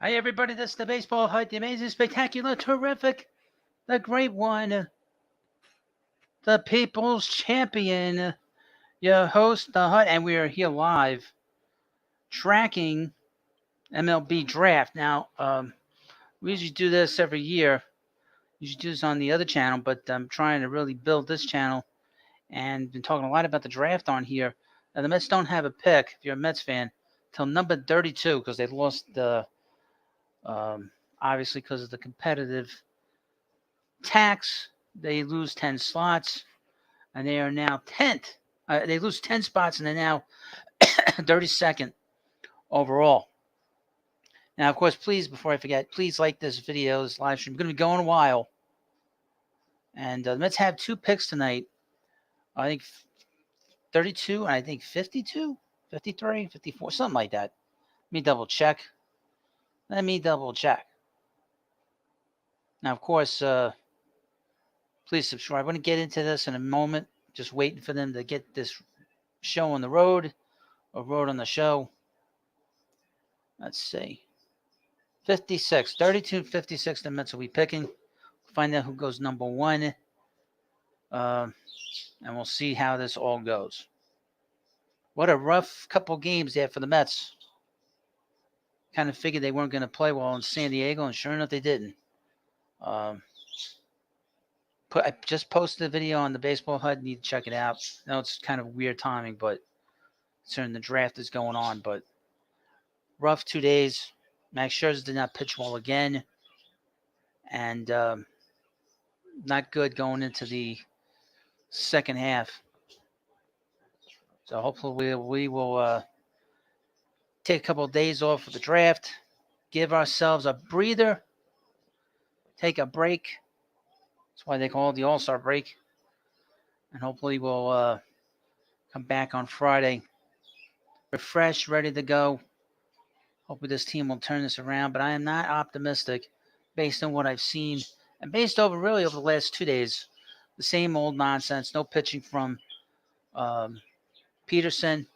Hi, everybody. This is the Baseball Hut, the amazing, spectacular, terrific, the great one, the people's champion, your host, the Hut, and we are here live tracking MLB Draft. Now, we usually do this every year. Usually do this on the other channel, but I'm trying to really build this channel and been talking a lot about the draft on here. Now, the Mets don't have a pick, if you're a Mets fan, till number 32 because they lost the, obviously, because of the competitive tax. They lose 10 slots, and they are now 10th. They lose 10 spots, and they're now 32nd overall. Now, of course, please, before I forget, please like this video, this live stream. It's going to be going a while. And the Mets have 2 picks tonight. I think 32, and I think 52, 53, 54, something like that. Let me double check. Now, of course, please subscribe. I'm going to get into this in a moment. Just waiting for them to get this show on the road, or road on the show. Let's see. 56, 32, 56. The Mets will be picking. Find out who goes number 1. And we'll see how this all goes. What a rough couple games there for the Mets. Kind of figured they weren't going to play well in San Diego, and sure enough, they didn't. I just posted a video on the Baseball Hut. You need to check it out. I know it's kind of weird timing, but considering the draft is going on. But rough 2 days. Max Scherzer did not pitch well again. And not good going into the second half. So hopefully we will take a couple of days off of the draft, give ourselves a breather, take a break. That's why they call it the All-Star break. And hopefully we'll come back on Friday refreshed, ready to go. Hopefully this team will turn this around, but I am not optimistic based on what I've seen and based over the last 2 days. The same old nonsense. No pitching from Peterson.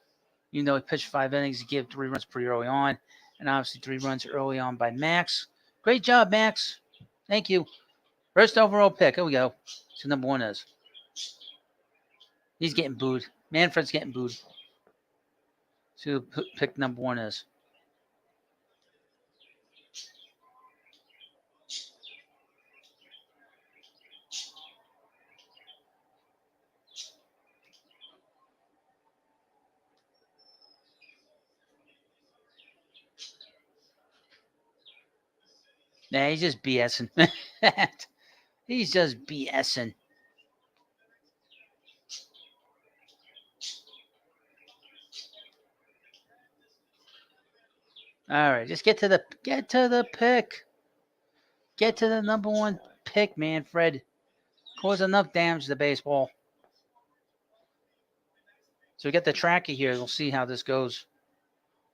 He pitched 5 innings. He gave 3 runs pretty early on, and obviously 3 runs early on by Max. Great job, Max. Thank you. First overall pick. Here we go. So number 1 is. He's getting booed. Manfred's getting booed. See who pick number 1 is. Nah, he's just BSing. He's just BSing. All right, just get to the pick. Get to the number 1 pick, Manfred. Cause enough damage to the baseball. So we get the tracker here. We'll see how this goes.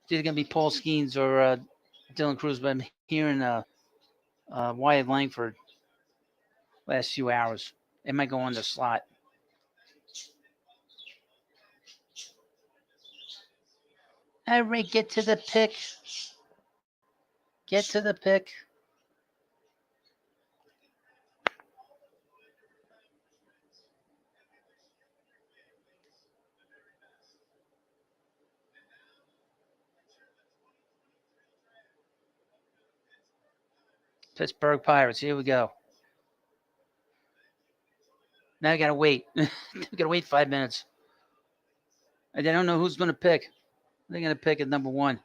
It's either gonna be Paul Skenes or Dylan Cruz, but I'm hearing Wyatt Langford last few hours. It might go on the slot. All right, get to the pick. Get to the pick. Pittsburgh Pirates. Here we go. Now I gotta wait. I gotta wait 5 minutes. And I don't know who's gonna pick. They're gonna pick at number 1.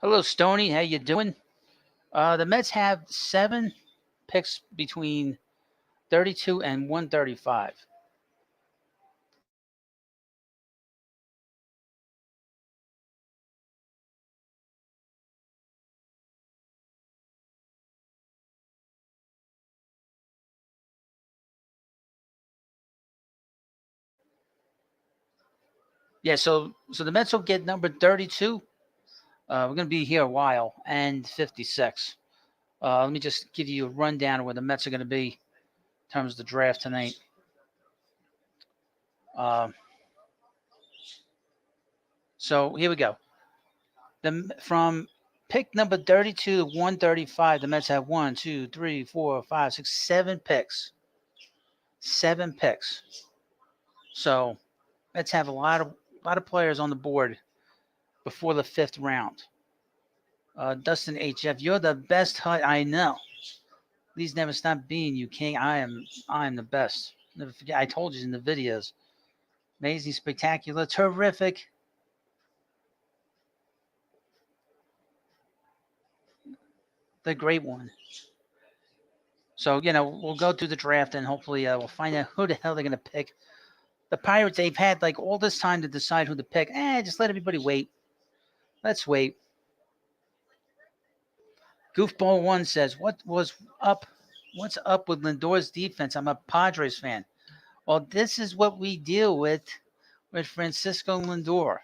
Hello, Stoney. How you doing? The Mets have 7 picks between 32 and 135. Yeah, so the Mets will get number 32. We're going to be here a while, and 56. Let me just give you a rundown of where the Mets are going to be in terms of the draft tonight. So here we go. From pick number 32 to 135, the Mets have 1, 2, 3, 4, 5, 6, 7 picks. 7 picks. So Mets have a lot of players on the board before the 5th round. Dustin HF, you're the best Hut I know. Please never stop being you, King. I am the best. Never forget. I told you in the videos. Amazing, spectacular, terrific. The great one. So, we'll go through the draft and hopefully we'll find out who the hell they're going to pick. The Pirates, they've had like all this time to decide who to pick. Just let everybody wait. Let's wait. Goofball1 says, what's up with Lindor's defense? I'm a Padres fan. Well, this is what we deal with Francisco Lindor.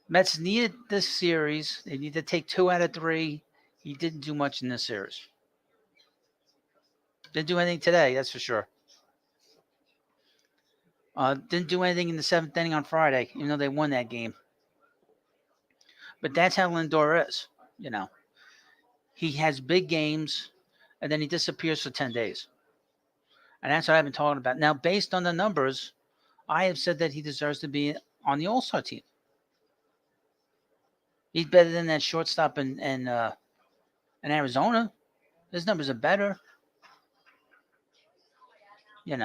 Mets needed this series. They need to take 2 out of 3. He didn't do much in this series. Didn't do anything today, that's for sure. Didn't do anything in the 7th inning on Friday, even though they won that game. But that's how Lindor is, He has big games, and then he disappears for 10 days. And that's what I've been talking about. Now, based on the numbers, I have said that he deserves to be on the All-Star team. He's better than that shortstop in Arizona. His numbers are better. He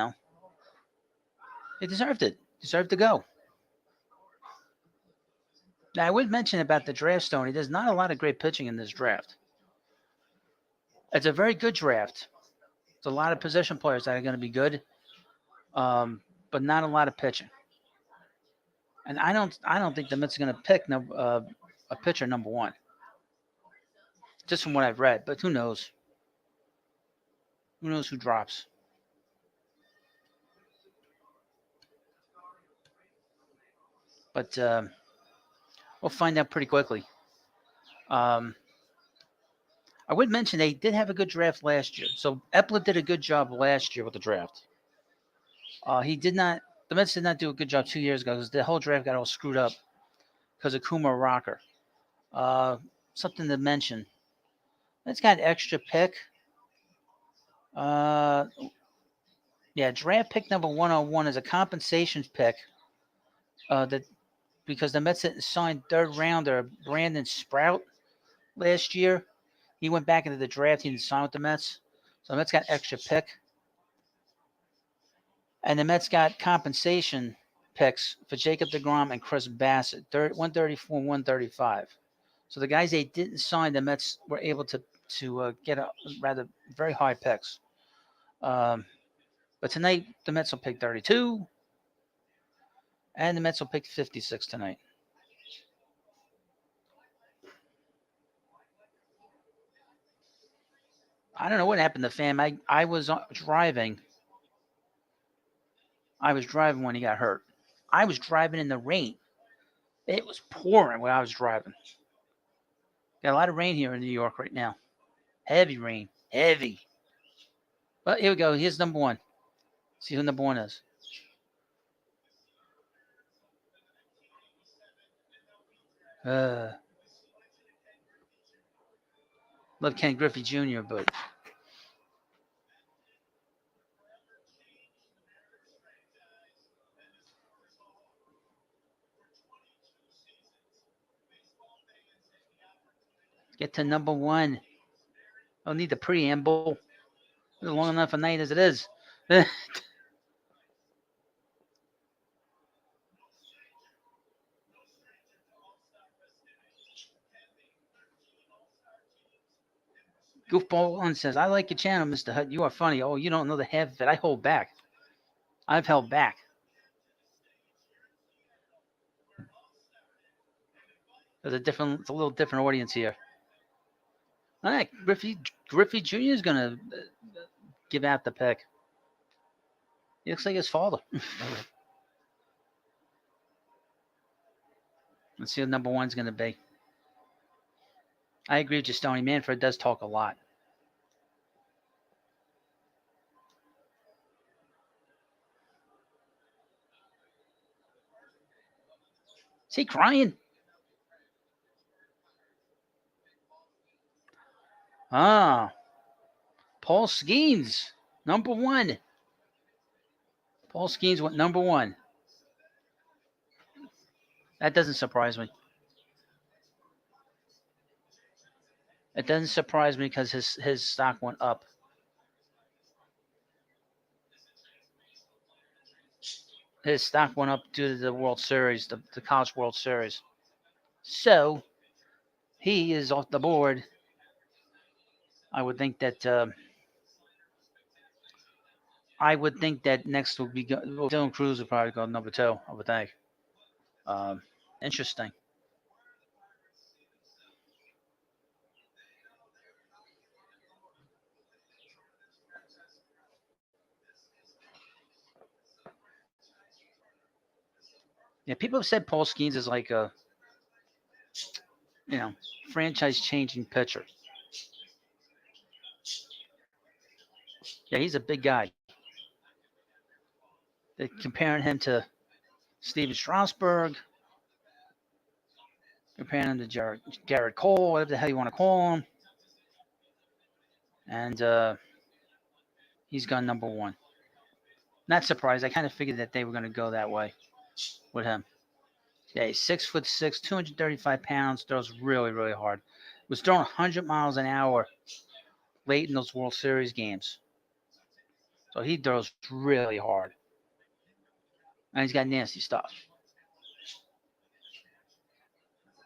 deserved it. Deserved to go. Now, I would mention about the draft, Stoney. There's not a lot of great pitching in this draft. It's a very good draft. There's a lot of position players that are going to be good, but not a lot of pitching. And I don't think the Mets are going to pick a pitcher number 1, just from what I've read. But who knows? Who knows who drops? But we'll find out pretty quickly. I would mention they did have a good draft last year. So Epler did a good job last year with the draft. The Mets did not do a good job 2 years ago because the whole draft got all screwed up because of Kumar Rocker. Something to mention. It's got an extra pick. Draft pick number 101 is a compensation pick. Because the Mets didn't sign 3rd rounder Brandon Sprout last year. He went back into the draft. He didn't sign with the Mets. So the Mets got extra pick. And the Mets got compensation picks for Jacob deGrom and Chris Bassett, 134 and 135. So the guys they didn't sign, the Mets were able to get a rather very high picks. But tonight, the Mets will pick 32, and the Mets will pick 56 tonight. I don't know what happened to Fam. I was driving. I was driving when he got hurt. I was driving in the rain. It was pouring when I was driving. Got a lot of rain here in New York right now. Heavy rain. Heavy. But here we go. Here's number 1. See who number 1 is. Love Ken Griffey Jr., but get to number 1. Don't need the preamble. It's long enough a night as it is. Goofball 1 says, I like your channel, Mr. Hutt. You are funny. Oh, you don't know the half of it. I hold back. I've held back. It's a little different audience here. All right, Griffey Jr. is going to give out the pick. He looks like his father. Let's see what number one's going to be. I agree with you, Stoney. Manfred does talk a lot. Is he crying? Ah, Paul Skenes, number one. Paul Skenes went number one. That doesn't surprise me. It doesn't surprise me because his stock went up. His stock went up due to the World Series, the College World Series. So he is off the board. I would think that next will be Dylan Cruz will probably go number two. I would think. Um, Interesting. Yeah, people have said Paul Skenes is like a franchise changing pitcher. Yeah, he's a big guy. They're comparing him to Steven Strasburg, comparing him to Garrett Cole, whatever the hell you want to call him. And he's gone number one. Not surprised. I kind of figured that they were going to go that way with him. Yeah, he's 6'6", 235 pounds, throws really, really hard. Was throwing 100 miles an hour late in those World Series games. So he throws really hard. And he's got nasty stuff.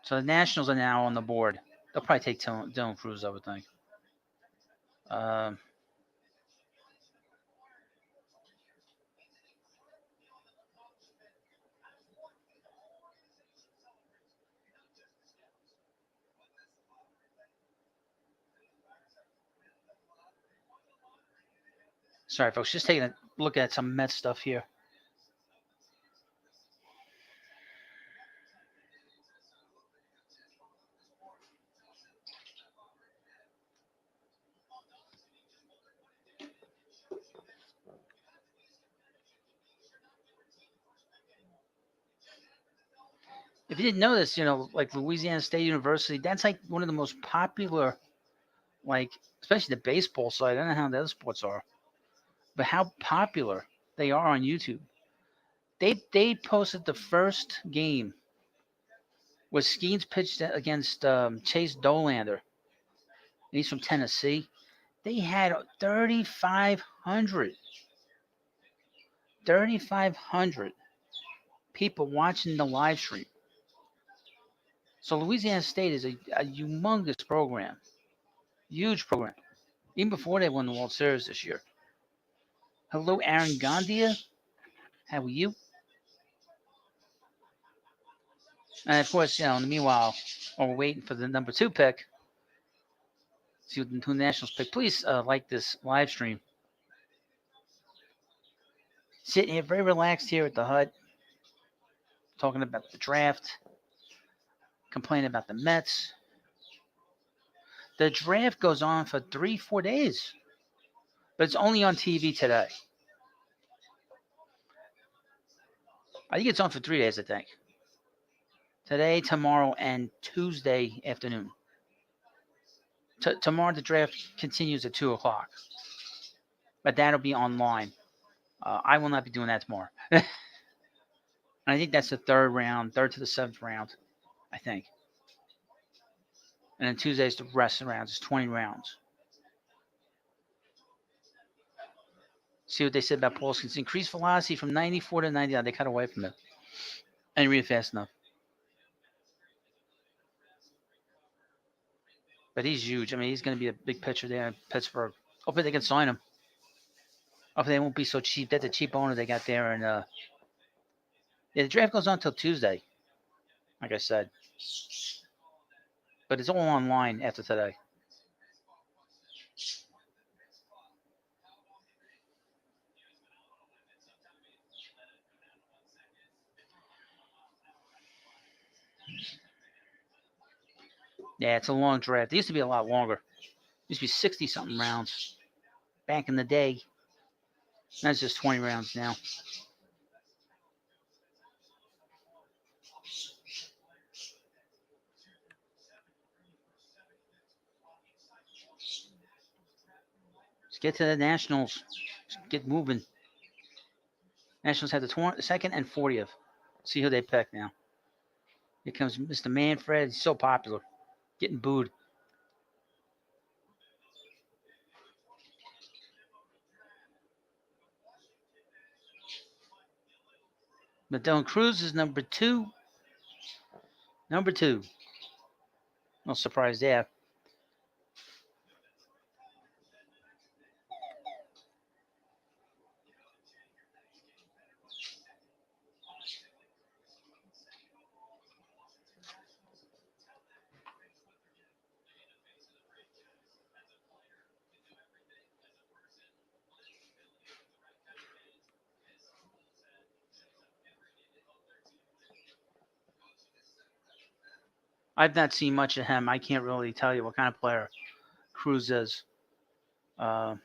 So the Nationals are now on the board. They'll probably take Dylan Cruz, I would think. Um, Sorry, folks. Just taking a look at some Mets stuff here. If you didn't know this, like Louisiana State University, that's like one of the most popular, like, especially the baseball side. I don't know how the other sports are, but how popular they are on YouTube. They posted the first game was Skeens pitched against Chase Dolander. He's from Tennessee. They had 3,500 people watching the live stream. So Louisiana State is a humongous program, huge program. Even before they won the World Series this year. Hello, Aaron Gandia. How are you? And of course, meanwhile, while we're waiting for the number two pick, see who the Nationals pick. Please like this live stream. Sitting here very relaxed here at the hut, talking about the draft, complaining about the Mets. The draft goes on for 3-4 days, but it's only on TV today. I think it's on for 3 days, I think. Today, tomorrow, and Tuesday afternoon. Tomorrow, the draft continues at 2 o'clock, but that'll be online. I will not be doing that tomorrow. And I think that's the third to the seventh round, I think. And then Tuesday's the rest of the rounds. It's 20 rounds. See what they said about Paulson's increased velocity from 94 to 99. They cut away from it. And read it fast enough. But he's huge. I mean, he's going to be a big pitcher there in Pittsburgh. Hopefully they can sign him. Hopefully they won't be so cheap. That's a cheap owner they got there. And the draft goes on until Tuesday, like I said. But it's all online after today. Yeah, it's a long draft. It used to be a lot longer. It used to be 60-something rounds back in the day. That's just 20 rounds now. Let's get to the Nationals. Let's get moving. Nationals have the second and 40th. See who they pick now. Here comes Mr. Manfred. He's so popular. Getting booed. But Dylan Cruz is number 2. Number 2. No surprise there. I've not seen much of him. I can't really tell you what kind of player Cruz is. Uh,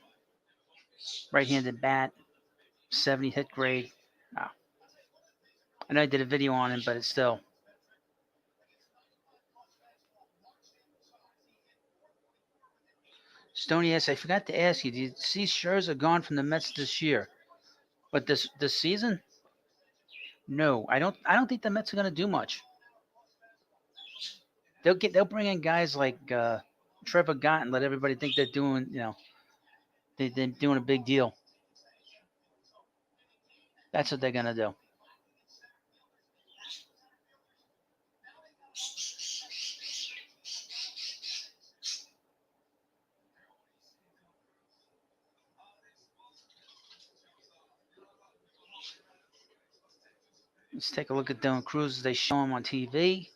right-handed bat, 70 hit grade. Oh. I know I did a video on him, but it's still. Stoney asks, I forgot to ask you, do you see Scherzer gone from the Mets this year? But this season? No, I don't. I don't think the Mets are going to do much. They'll bring in guys like Trevor Gott and let everybody think they're doing they're doing a big deal. That's what they're going to do. Let's take a look at Dylan Cruz as they show him on TV.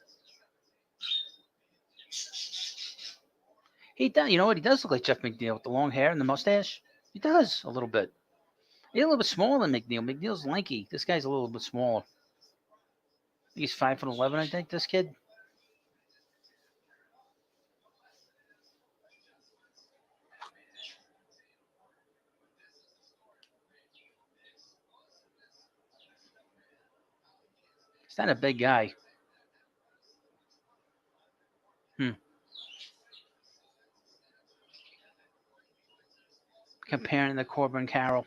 He does. You know what? He does look like Jeff McNeil with the long hair and the mustache. He does a little bit. He's a little bit smaller than McNeil. McNeil's lanky. This guy's a little bit smaller. He's 5'11", I think. This kid. He's not a big guy. Comparing to Corbin Carroll.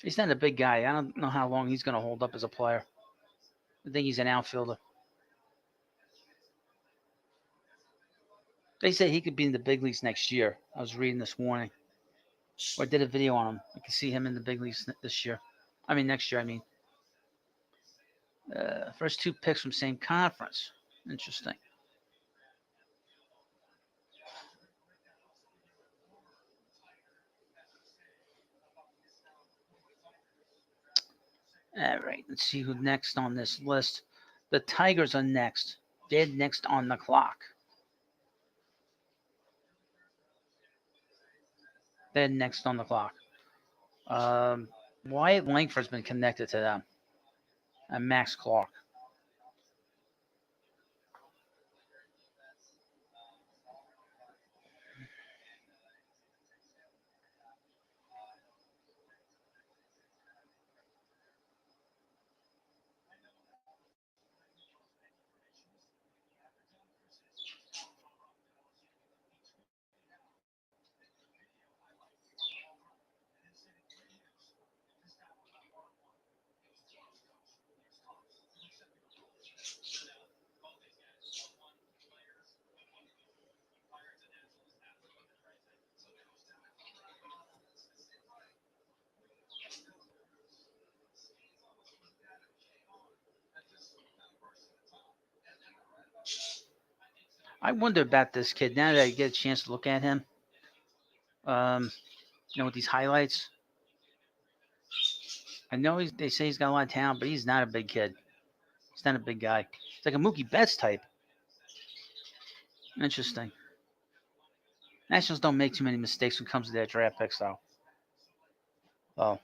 He's not a big guy. I don't know how long he's going to hold up as a player. I think he's an outfielder. They say he could be in the big leagues next year. I was reading this morning. Or I did a video on him. I can see him in the big leagues this year. I mean, next year, I mean. First 2 picks from same conference. Interesting. All right, let's see who's next on this list. The Tigers are next. They're next on the clock. They're next on the clock. Wyatt Langford's been connected to them. And Max Clark. I wonder about this kid now that I get a chance to look at him. With these highlights. I know they say he's got a lot of talent, but he's not a big kid. He's not a big guy. He's like a Mookie Betts type. Interesting. Nationals don't make too many mistakes when it comes to their draft picks, though. Oh,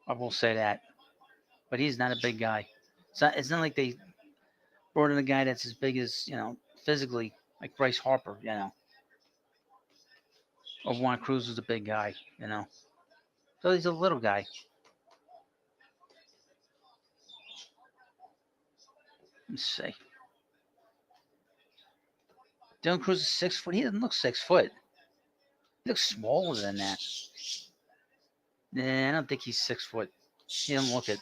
I will say that. But he's not a big guy. It's not like they brought in a guy that's as big as physically, like Bryce Harper, or Juan Cruz is a big guy, So he's a little guy. Let's see. Dylan Cruz is 6 foot. He doesn't look 6 foot. He looks smaller than that. Nah, I don't think he's 6 foot. He doesn't look it.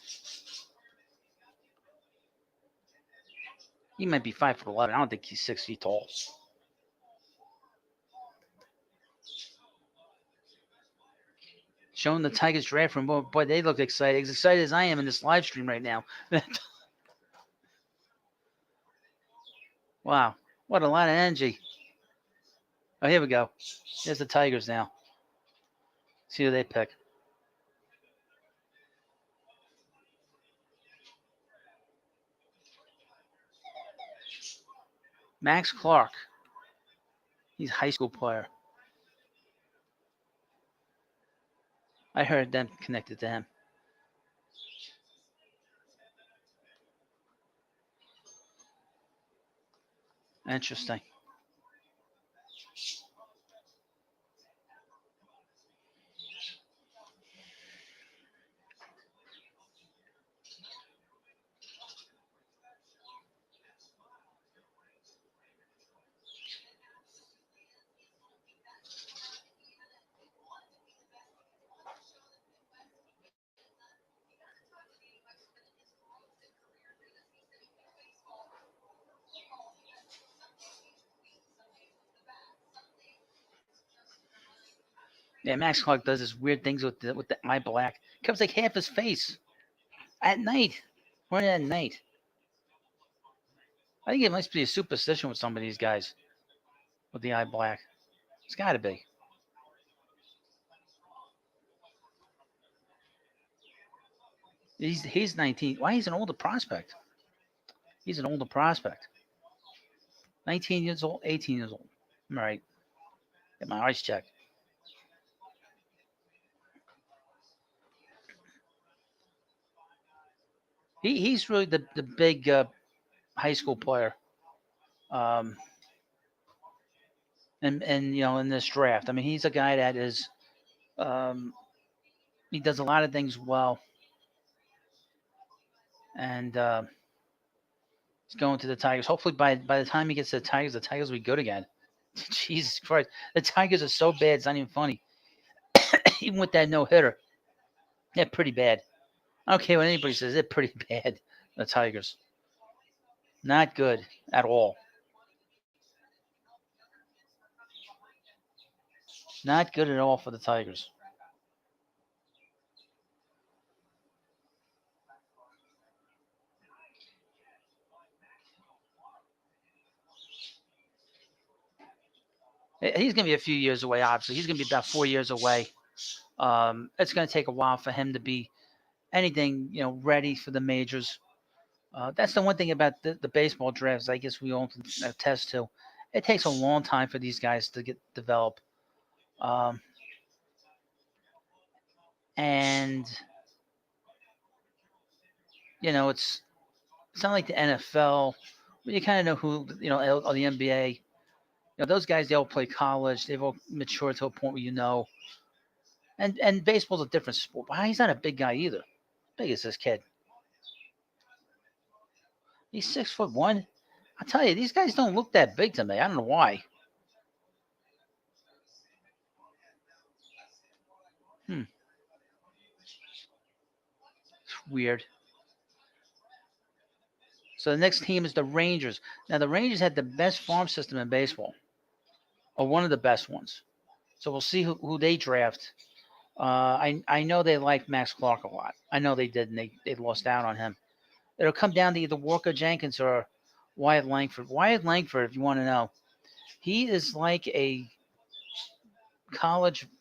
He might be 5'11". I don't think he's 6 feet tall. Showing the Tigers draft room. Boy, they look excited. As excited as I am in this live stream right now. Wow. What a lot of energy. Oh, here we go. There's the Tigers now. See who they pick. Max Clark. He's a high school player. I heard them connected to him. Interesting. Yeah, Max Clark does this weird things with the eye black. It covers like half his face at night. Running at night. I think it must be a superstition with some of these guys with the eye black. It's got to be. He's 19. Why he's an older prospect? He's an older prospect. 19 years old, 18 years old. All right. Get my eyes checked. He's really the big high school player. Um, and in this draft. I mean, he's a guy that is he does a lot of things well, and he's going to the Tigers. Hopefully, by the time he gets to the Tigers will be good again. Jesus Christ, the Tigers are so bad; it's not even funny. Even with that no hitter, they're pretty bad. I don't care what anybody says; they're pretty bad. The Tigers, not good at all. Not good at all for the Tigers. He's going to be a few years away. Obviously, he's going to be about 4 years away. It's going to take a while for him to be anything ready for the majors. That's the one thing about the baseball drafts. I guess we all can attest to. It takes a long time for these guys to get develop, um, and it's not like the NFL where you kind of know who or the NBA. Those guys, they all play college. They've all matured to a point where and baseball's a different sport. But he's not a big guy either. Big is this kid? He's 6'1". I tell you, these guys don't look that big to me. I don't know why. It's weird. So the next team is the Rangers. Now the Rangers had the best farm system in baseball, or one of the best ones. So we'll see who they draft. I know they liked Max Clark a lot. I know they did, and they lost out on him. It'll come down to either Walker Jenkins or Wyatt Langford. Wyatt Langford, if you want to know, he is like a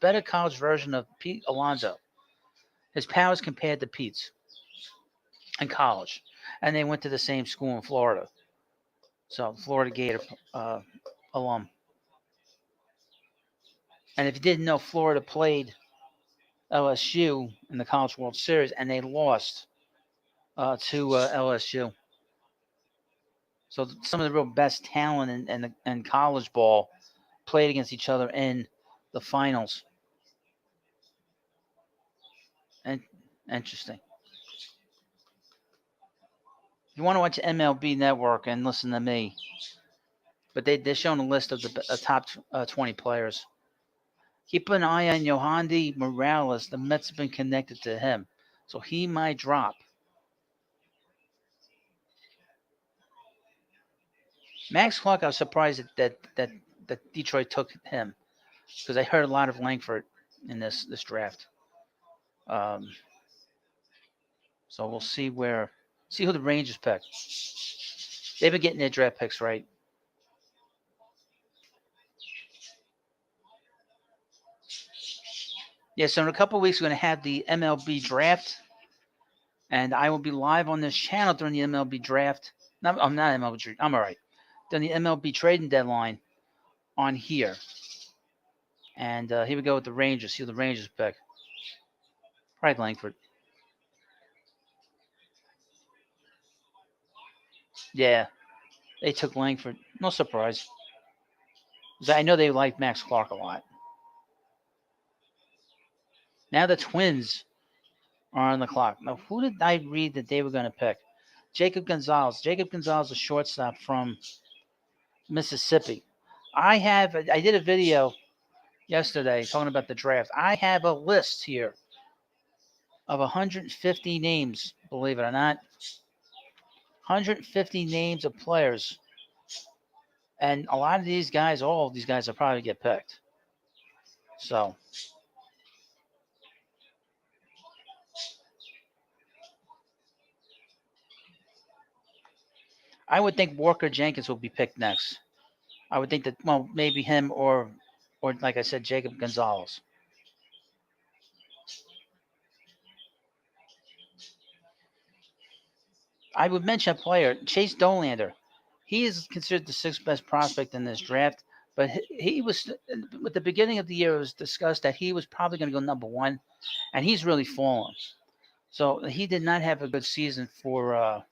better college version of Pete Alonso. His powers compared to Pete's in college, and they went to the same school in Florida. So Florida Gator alum. And if you didn't know, Florida played LSU in the College World Series, and they lost to LSU. So some of the real best talent in college ball played against each other in the finals. And interesting. If you want to watch MLB Network and listen to me, but they're showing a list of the top 20 players. Keep an eye on Yohandy Morales. The Mets have been connected to him, so he might drop. Max Clark, I was surprised that Detroit took him because I heard a lot of Langford in this draft. Um, so we'll see who the Rangers pick. They've been getting their draft picks right. Yeah, so in a couple of weeks, we're going to have the MLB draft, and I will be live on this channel during the MLB draft. No, I'm not MLB draft. I'm all right. During the MLB trading deadline on here. And here we go with the Rangers. See who the Rangers pick. Probably Langford. Yeah, they took Langford. No surprise. I know they like Max Clark a lot. Now the Twins are on the clock. Now, who did I read that they were going to pick? Jacob Gonzalez. Jacob Gonzalez, a shortstop from Mississippi. I did a video yesterday talking about the draft. I have a list here of 150 names, believe it or not. 150 names of players. And a lot of these guys, all of these guys will probably get picked. So I would think Walker Jenkins will be picked next. I would think that, well, maybe him or like I said, Jacob Gonzalez. I would mention a player, Chase Dolander. He is considered the sixth best prospect in this draft, but he was, with the beginning of the year, it was discussed that he was probably going to go number one, and he's really fallen. So he did not have a good season for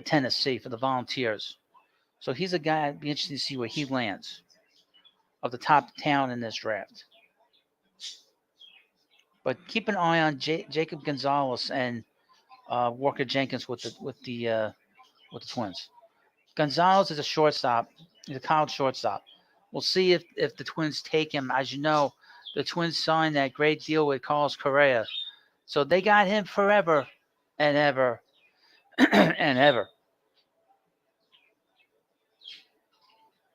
Tennessee, for the Volunteers. So he's a guy I'd be interested to see where he lands of the top talent in this draft. But keep an eye on Jacob Gonzalez and Walker Jenkins with the Twins. Gonzalez is a shortstop. He's a college shortstop. We'll see if the Twins take him. As you know, the Twins signed that great deal with Carlos Correa. So they got him forever and ever and ever.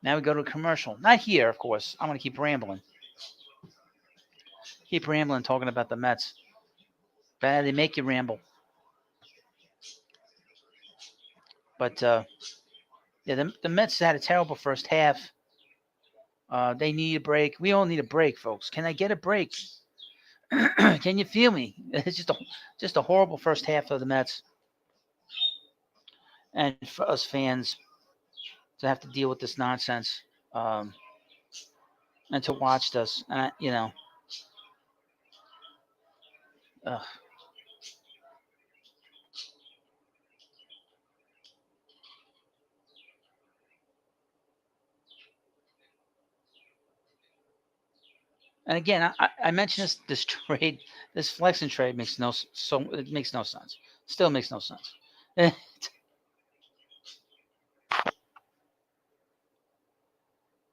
Now we go to a commercial. Not here, of course. I'm going to keep rambling. Keep rambling talking about the Mets. Bad, they make you ramble. But yeah, the Mets had a terrible first half. They need a break. We all need a break, folks. Can I get a break? Can you feel me? It's just a horrible first half of the Mets, and for us fans to have to deal with this nonsense, and to watch this, and uh, and again, I mentioned this trade, this flexing trade makes no sense. Still makes no sense.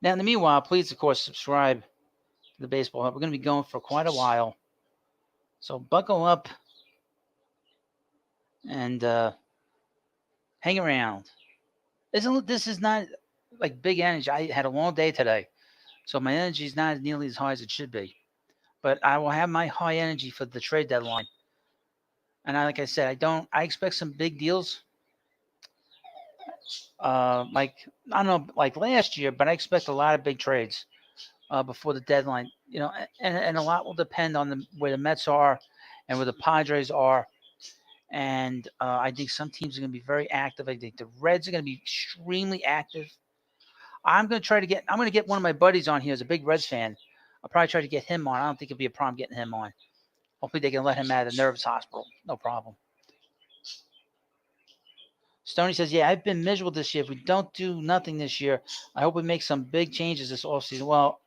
Now, in the meanwhile, please, of course, subscribe to the Baseball Hub. We're going to be going for quite a while, so buckle up and hang around. This is not like big energy. I had a long day today, so my energy is not nearly as high as it should be. But I will have my high energy for the trade deadline. And like I said, I expect some big deals. Like I don't know, like last year, but I expect a lot of big trades before the deadline. And a lot will depend on where the Mets are and where the Padres are. And I think some teams are going to be very active. I think the Reds are going to be extremely active. I'm going to get one of my buddies on here as a big Reds fan. I'll probably try to get him on. I don't think it'll be a problem getting him on. Hopefully they can let him out of the nerves hospital. No problem. Stoney says, yeah, I've been miserable this year. If we don't do nothing this year, I hope we make some big changes this offseason. Well,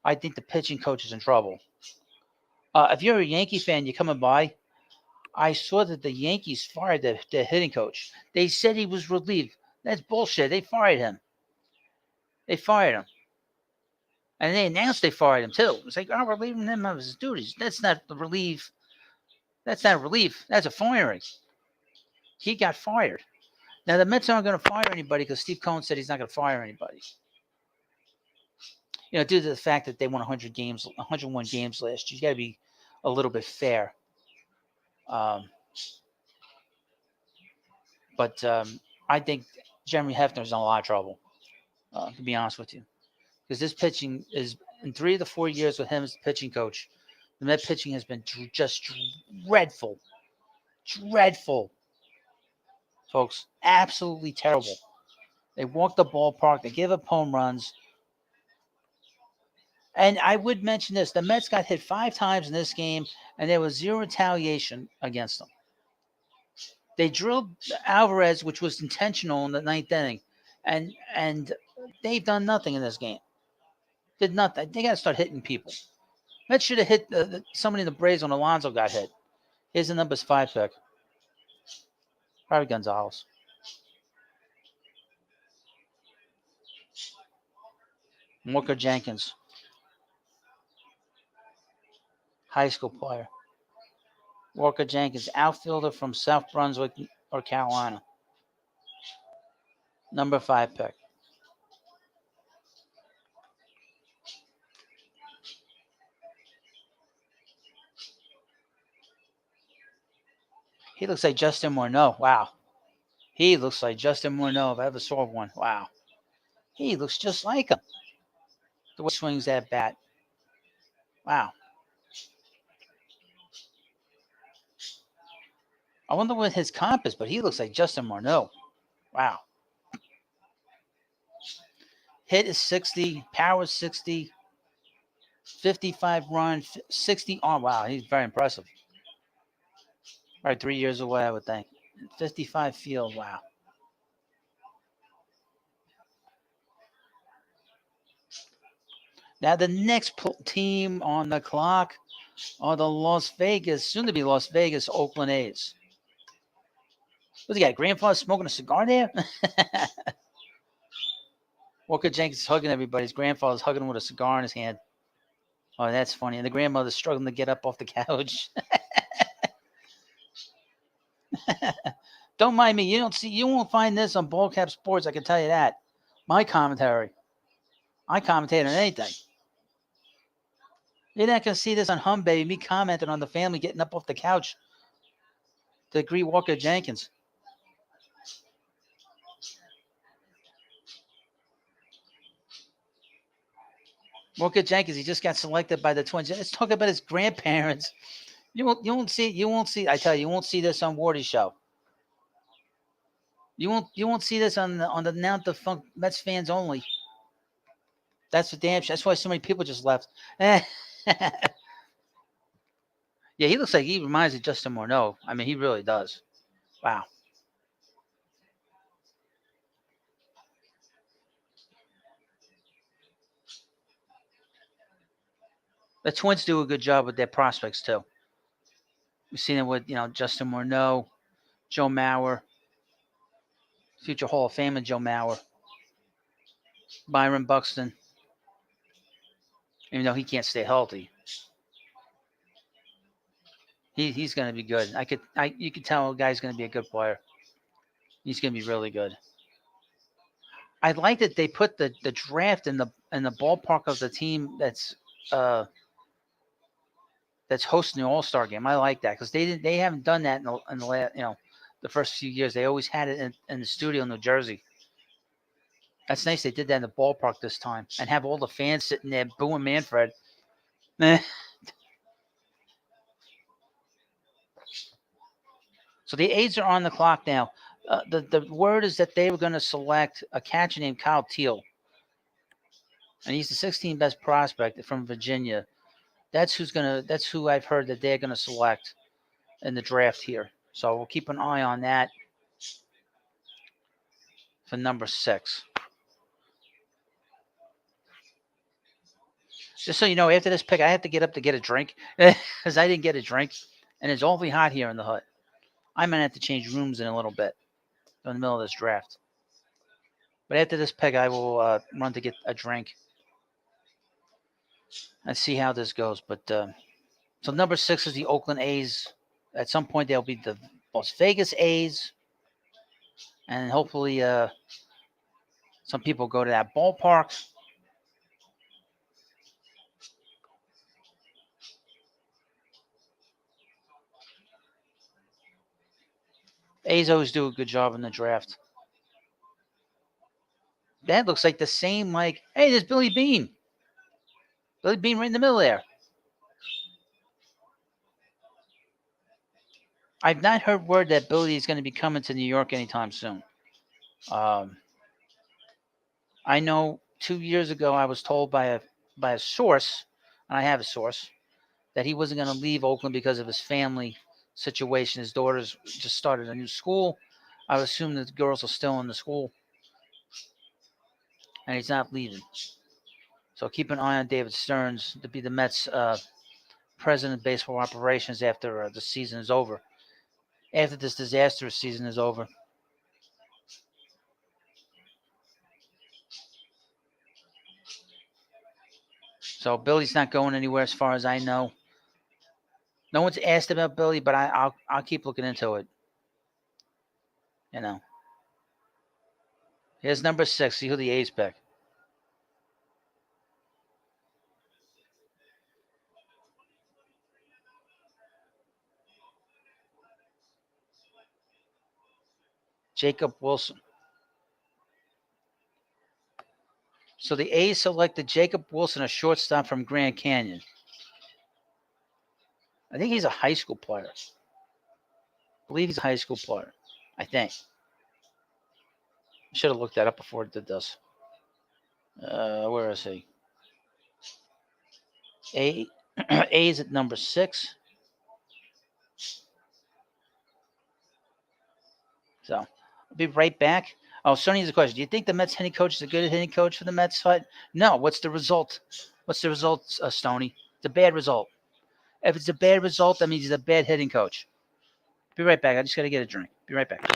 I think the pitching coach is in trouble. If you're a Yankee fan, you're coming by. I saw that the Yankees fired their hitting coach. They said he was relieved. That's bullshit. They fired him. They fired him. And they announced they fired him, too. It's like, oh, we're leaving him of his duties. That's not the relief. That's not a relief. That's a firing. He got fired. Now, the Mets aren't going to fire anybody because Steve Cohen said he's not going to fire anybody. Due to the fact that they won 101 games last year, you got to be a little bit fair. But I think Jeremy Hefner's in a lot of trouble, to be honest with you. Because this pitching is, in 3 of the 4 years with him as the pitching coach, the Met pitching has been just dreadful. Dreadful. Folks, absolutely terrible. They walk the ballpark. They give up home runs. And I would mention this. The Mets got hit 5 times in this game, and there was 0 retaliation against them. They drilled Alvarez, which was intentional in the 9th inning, and they've done nothing in this game. Did nothing. They got to start hitting people. Mets should have hit somebody in the Braves when Alonso got hit. Here's the numbers 5 pick. Probably Gonzalez. Walker Jenkins. High school player. Walker Jenkins, outfielder from South Brunswick or Carolina. Number 5 pick. He looks like Justin Morneau. Wow. He looks like Justin Morneau if I ever saw one. Wow. He looks just like him. The way he swings that bat. Wow. I wonder what his comp is, but he looks like Justin Morneau. Wow. Hit is 60, power is 60, 55 run, 60 arm. Wow, he's very impressive. All right, 3 years away, I would think. 55 field. Wow. Now the next team on the clock are the soon to be Las Vegas Oakland A's. What's he got? Grandfather smoking a cigar there? Walker Jenkins is hugging everybody. His grandfather's hugging him with a cigar in his hand. Oh, that's funny. And the grandmother's struggling to get up off the couch. Don't mind me. You won't find this on Ball Cap Sports, I can tell you that. My commentary. I commentate on anything. You're not going to see this on Hum Baby, me commenting on the family getting up off the couch to greet Walker Jenkins. Walker Jenkins, he just got selected by the Twins. Let's talk about his grandparents. You won't see. I tell you, you won't see this on Wardy's show. You won't see this on the Now the Funk Mets fans only. That's for damn sure. That's why so many people just left. Yeah, he looks like he reminds me of Justin Morneau. I mean, he really does. Wow. The Twins do a good job with their prospects too. We've seen it with Justin Morneau, Joe Mauer, future Hall of Famer Joe Mauer, Byron Buxton. Even though he can't stay healthy, he's going to be good. You can tell a guy's going to be a good player. He's going to be really good. I like that they put the draft in the ballpark of the team that's hosting the All-Star game. I like that because they haven't done that in the last the first few years. They always had it in the studio in New Jersey. That's nice. They did that in the ballpark this time and have all the fans sitting there booing Manfred. So the A's are on the clock now. The word is that they were going to select a catcher named Kyle Teal, and he's the 16th best prospect from Virginia. That's who I've heard that they're going to select in the draft here. So we'll keep an eye on that. for number 6. Just so you know, after this pick, I have to get up to get a drink because I didn't get a drink, and it's awfully hot here in the hut. I might have to change rooms in a little bit in the middle of this draft. But after this pick, I will run to get a drink and see how this goes. But so number 6 is the Oakland A's. At some point, they'll be the Las Vegas A's, and hopefully some people go to that ballpark. A's always do a good job in the draft. That looks like the same, like, hey, there's Billy Bean. Billy Bean right in the middle there. I've not heard word that Billy is going to be coming to New York anytime soon. I know 2 years ago I was told by a source, and I have a source, that he wasn't going to leave Oakland because of his family situation. His daughters just started a new school. I would assume that the girls are still in the school, and he's not leaving. So keep an eye on David Stearns to be the Mets' president of baseball operations after the season is over. After this disastrous season is over. So Billy's not going anywhere as far as I know. No one's asked about Billy, but I'll keep looking into it. You know. Here's number 6. See who the A's pick. Jacob Wilson. So the A's selected Jacob Wilson, a shortstop from Grand Canyon. I think he's a high school player. I believe he's a high school player. I think. I should have looked that up before I did this. Where is he? A's at number 6. So I'll be right back. Oh, Sonny has a question. Do you think the Mets hitting coach is a good hitting coach for the Mets? No. What's the result? What's the result, Stoney? It's a bad result. If it's a bad result, that means he's a bad hitting coach. Be right back. I just got to get a drink. Be right back.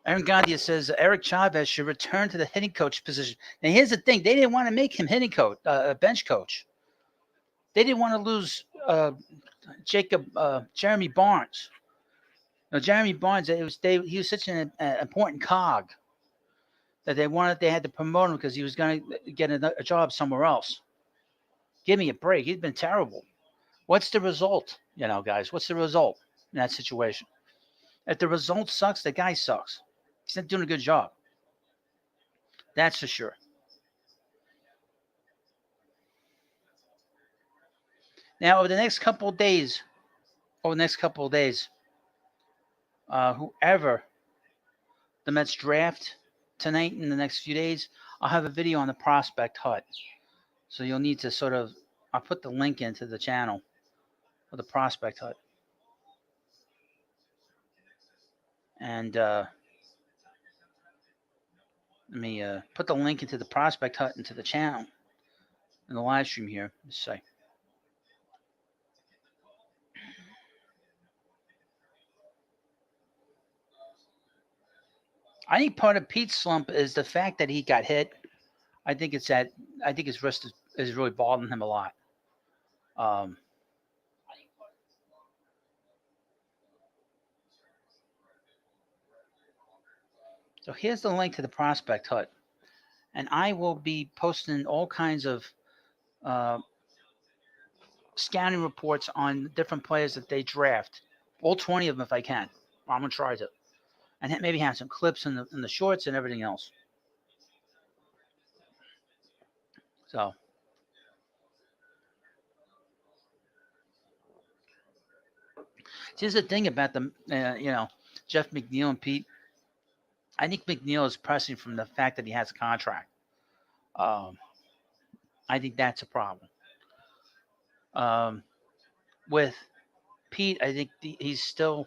Aaron Gandia says Eric Chavez should return to the hitting coach position. Now, here's the thing. They didn't want to make him hitting coach, bench coach. They didn't want to lose Jeremy Barnes. Now, Jeremy Barnes, he was such an important cog that they had to promote him because he was going to get a job somewhere else. Give me a break. He's been terrible. What's the result, guys? What's the result in that situation? If the result sucks, the guy sucks. He's not doing a good job. That's for sure. Now, over the next couple of days, whoever the Mets draft tonight in the next few days, I'll have a video on the prospect hut. So you'll need to I'll put the link into the channel for the prospect hut. And Let me put the link into the prospect hut into the channel in the live stream here. Let's see. I think part of Pete's slump is the fact that he got hit. I think it's that. I think his wrist is really bothering him a lot. So here's the link to the prospect hut, and I will be posting all kinds of scouting reports on different players that they draft, all 20 of them if I can. I'm gonna try to, and maybe have some clips in the shorts and everything else. So here's the thing about the Jeff McNeil and Pete. I think McNeil is pressing from the fact that he has a contract. I think that's a problem. With Pete, I think he's still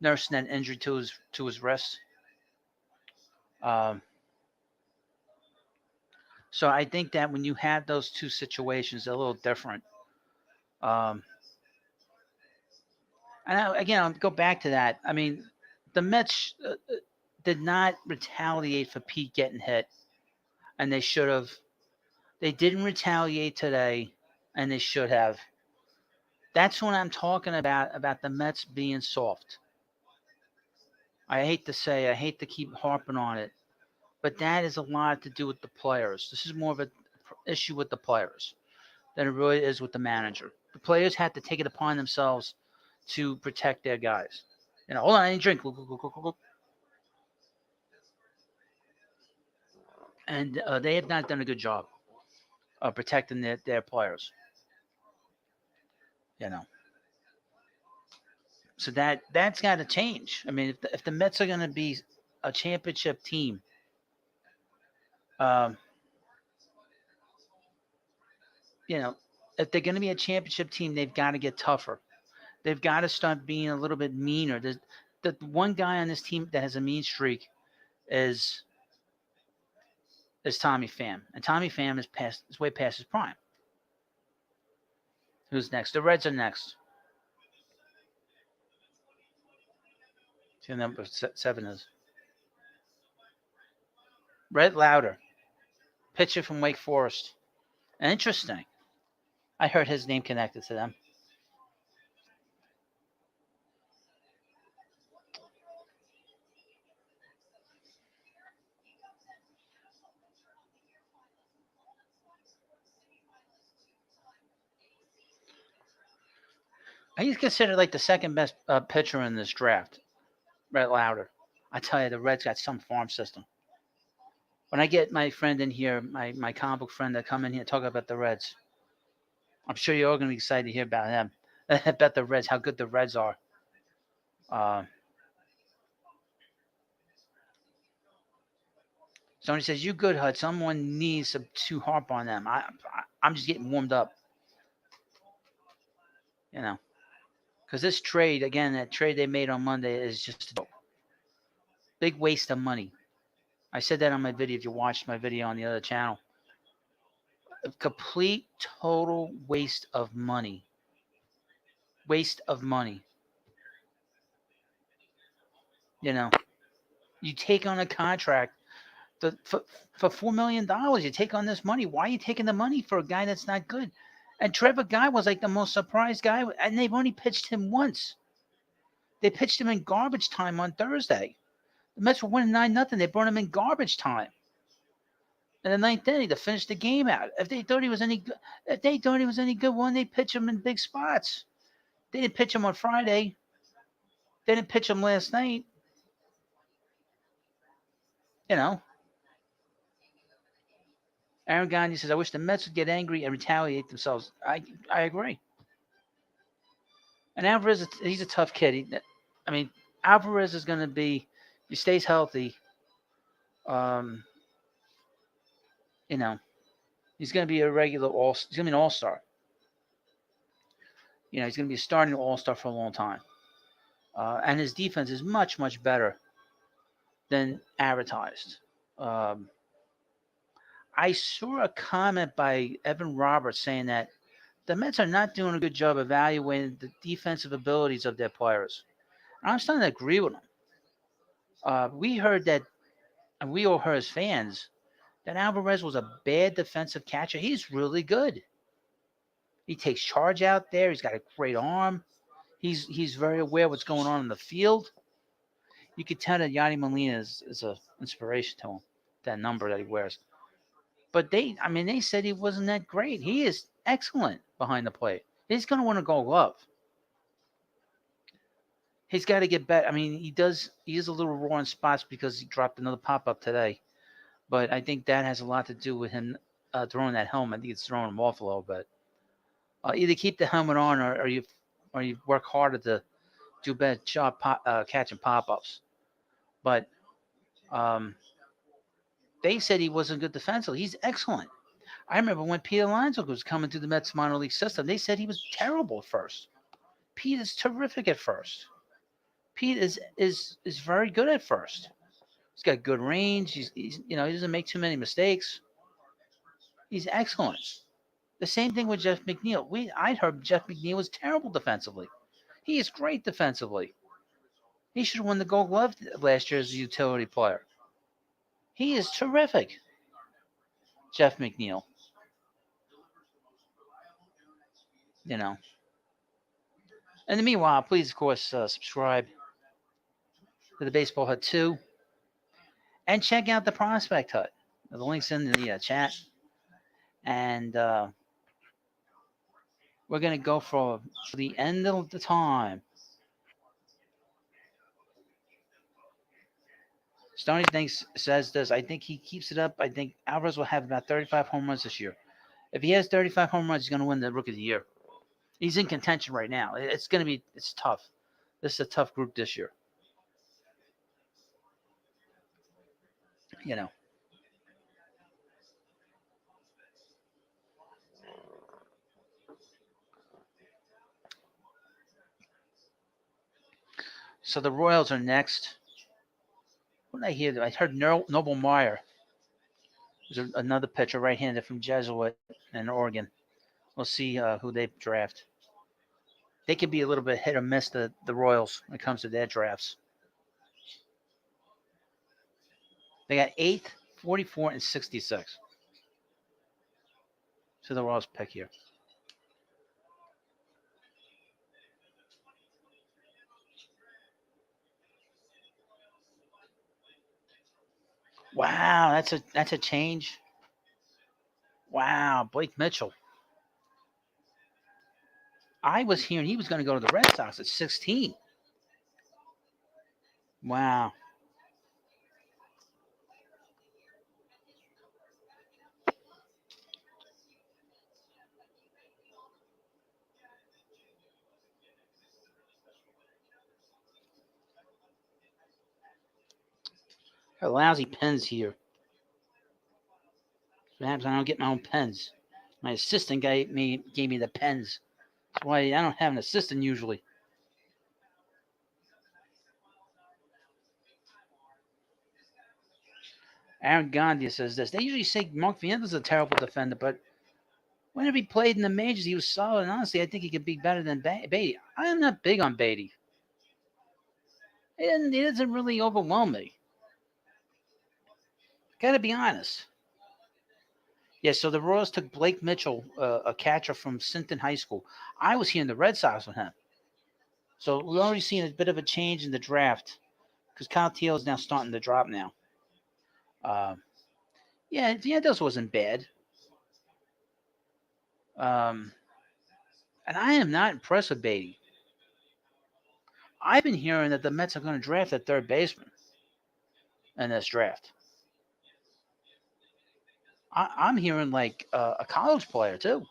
nursing an injury to his wrist. So I think that when you have those two situations, they're a little different. And again, I'll go back to that. I mean, the Mets did not retaliate for Pete getting hit, and they should have. They didn't retaliate today, and they should have. That's what I'm talking about the Mets being soft. I hate to keep harping on it, but that is a lot to do with the players. This is more of an issue with the players than it really is with the manager. The players have to take it upon themselves to protect their guys. Hold on, I need a drink. And they have not done a good job of protecting their players. So that's got to change. I mean, if the Mets are going to be a championship team, if they're going to be a championship team, they've got to get tougher. They've got to start being a little bit meaner. The one guy on this team that has a mean streak is Tommy Pham, and Tommy Pham is way past his prime. Who's next? The Reds are next. See who number 7 is. Red Lauder, pitcher from Wake Forest. Interesting. I heard his name connected to them. He's considered like the second best pitcher in this draft, Red Lauder. I tell you, the Reds got some farm system. When I get my friend in here, my comic book friend that come in here and talk about the Reds, I'm sure you're all going to be excited to hear about him, about the Reds, how good the Reds are. Somebody says, "You good, Hud? Someone needs to harp on them." I'm just getting warmed up. Because this trade, again, that trade they made on Monday is just a big waste of money. I said that on my video, if you watched my video on the other channel. A complete, total waste of money. Waste of money. You take on a contract for $4 million. You take on this money. Why are you taking the money for a guy that's not good? And Trevor Guy was like the most surprised guy, and they've only pitched him once. They pitched him in garbage time on Thursday. The Mets were winning 9-0. They brought him in garbage time in the ninth inning to finish the game out. If they thought he was any good, why they pitch him in big spots? They didn't pitch him on Friday. They didn't pitch him last night. Aaron Gandhi says, "I wish the Mets would get angry and retaliate themselves." I agree. And Alvarez, he's a tough kid. Alvarez is going to be, if he stays healthy, he's going to be a regular he's going to be an all-star. He's going to be a starting all-star for a long time. And his defense is much, much better than advertised. I saw a comment by Evan Roberts saying that the Mets are not doing a good job evaluating the defensive abilities of their players. I'm starting to agree with him. We heard that, and we all heard as fans, that Alvarez was a bad defensive catcher. He's really good. He takes charge out there. He's got a great arm. He's very aware of what's going on in the field. You could tell that Yadi Molina is an inspiration to him, that number that he wears. But they said he wasn't that great. He is excellent behind the plate. He's going to win a Gold Glove. He's got to get better. I mean, he does. He is a little raw in spots because he dropped another pop up today. But I think that has a lot to do with him throwing that helmet. I think it's throwing him off a little bit. Either keep the helmet on, or you work harder to do better job catching pop ups. But um, they said he wasn't good defensively. He's excellent. I remember when Peter Alonso was coming through the Mets minor league system. They said he was terrible at first. Pete is terrific at first. Pete is very good at first. He's got good range. He's he doesn't make too many mistakes. He's excellent. The same thing with Jeff McNeil. I'd heard Jeff McNeil was terrible defensively. He is great defensively. He should have won the Gold Glove last year as a utility player. He is terrific, Jeff McNeil. You know. And meanwhile, please, of course, subscribe to the Baseball Hut 2 and check out the Prospect Hut. The link's in the chat. And we're going to go for the end of the time. Stoney says this. I think he keeps it up. I think Alvarez will have about 35 home runs this year. If he has 35 home runs, he's going to win the Rookie of the Year. He's in contention right now. It's tough. This is a tough group this year. So the Royals are next. What did I hear? I heard Noble Meyer. There's another pitcher, right-handed from Jesuit in Oregon. We'll see who they draft. They could be a little bit hit or miss, the Royals, when it comes to their drafts. They got 8th, 44, and 66. So the Royals pick here. Wow, that's a change. Wow, Blake Mitchell. I was hearing he was going to go to the Red Sox at 16. Wow. Got lousy pens here. Perhaps I don't get my own pens. My assistant gave me the pens. That's why I don't have an assistant usually. Aaron Gandhi says this. They usually say Mark Vienna's a terrible defender, but whenever he played in the majors, he was solid. And honestly, I think he could be better than Beatty. I am not big on Beatty. He doesn't really overwhelm me. Gotta be honest. Yeah, so the Royals took Blake Mitchell, a catcher from Sinton High School. I was hearing the Red Sox with him. So we're already seeing a bit of a change in the draft because Kyle Teel is now starting to drop now. Yeah, those wasn't bad. And I am not impressed with Beatty. I've been hearing that the Mets are going to draft a third baseman in this draft. I'm hearing like a college player too.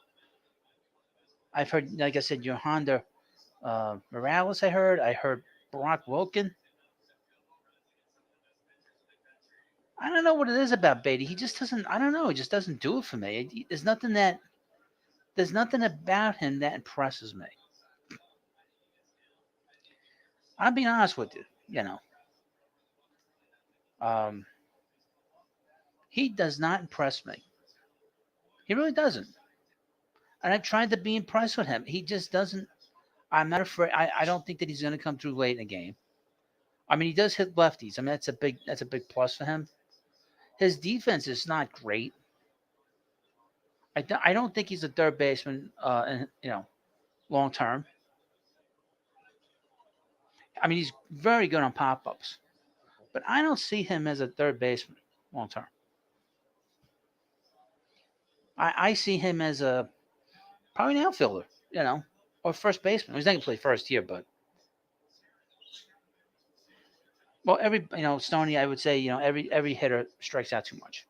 I've heard, like I said, Yohander Morales. I heard Brock Wilkin. I don't know what it is about Beatty. He just doesn't. I don't know. He just doesn't do it for me. There's nothing about him that impresses me. I'll be honest with you. Um, he does not impress me. He really doesn't. And I've tried to be impressed with him. He just doesn't. I'm not afraid. I don't think that he's going to come through late in the game. I mean, he does hit lefties. I mean, that's a big plus for him. His defense is not great. I don't think he's a third baseman. And long term. I mean, he's very good on pop ups, but I don't see him as a third baseman long term. I see him as a probably an outfielder, or first baseman. He's not going to play first here, but well, Stoney, I would say, every hitter strikes out too much.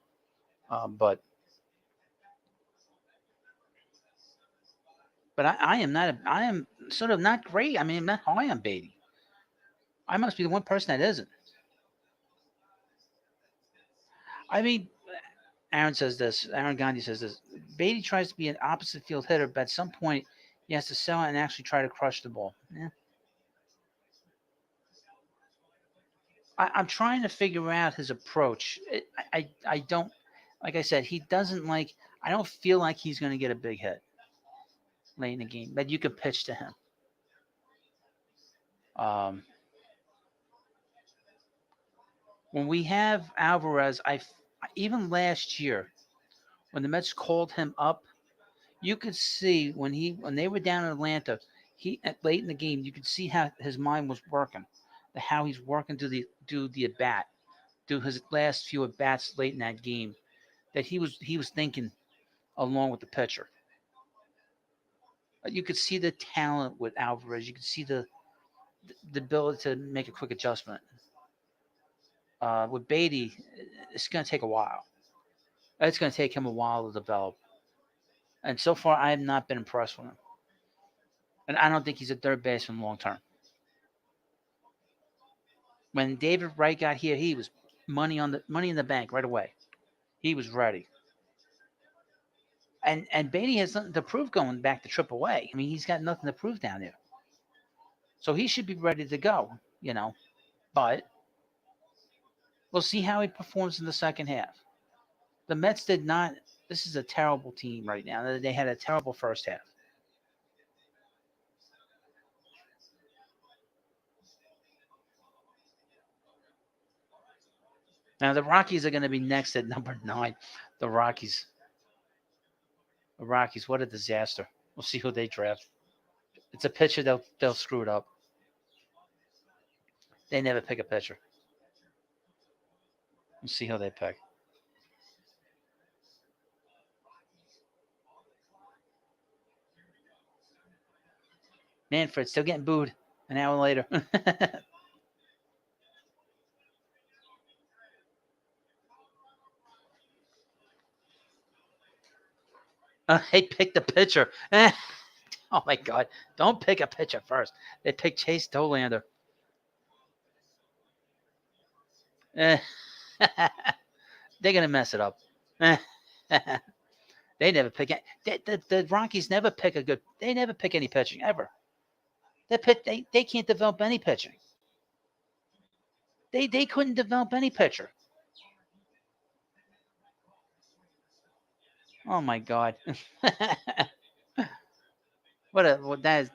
But I am not. I am sort of not great. I mean, I'm not high on Beatty. I must be the one person that isn't. I mean, Aaron says this. Aaron Gandhi says this. Beatty tries to be an opposite field hitter, but at some point he has to sell it and actually try to crush the ball. Yeah. I'm trying to figure out his approach. I don't, like I said, he doesn't like. I don't feel like he's going to get a big hit late in the game that you could pitch to him. Um, when we have Alvarez, even last year when the Mets called him up, you could see when they were down in Atlanta, late in the game, you could see how his mind was working, how he's working to the at bat, do his last few at bats late in that game, that he was thinking along with the pitcher. You could see the talent with Alvarez. You could see the ability to make a quick adjustment. With Beatty, it's going to take a while. It's going to take him a while to develop. And so far, I have not been impressed with him. And I don't think he's a third baseman long term. When David Wright got here, he was money in the bank right away. He was ready. And Beatty has nothing to prove going back to AAA. I mean, he's got nothing to prove down there. So he should be ready to go. But we'll see how he performs in the second half. The Mets did not. This is a terrible team right now. They had a terrible first half. Now the Rockies are going to be next at number 9. The Rockies. The Rockies. What a disaster. We'll see who they draft. It's a pitcher they'll screw it up. They never pick a pitcher. We'll see who they pick. Manfred still getting booed an hour later. They picked the pitcher. Oh my God! Don't pick a pitcher first. They picked Chase Dolander. They're gonna mess it up. They never pick it. The Rockies never pick a good. They never pick any pitching ever. They can't develop any pitching. They couldn't develop any pitcher. Oh my God. What that is.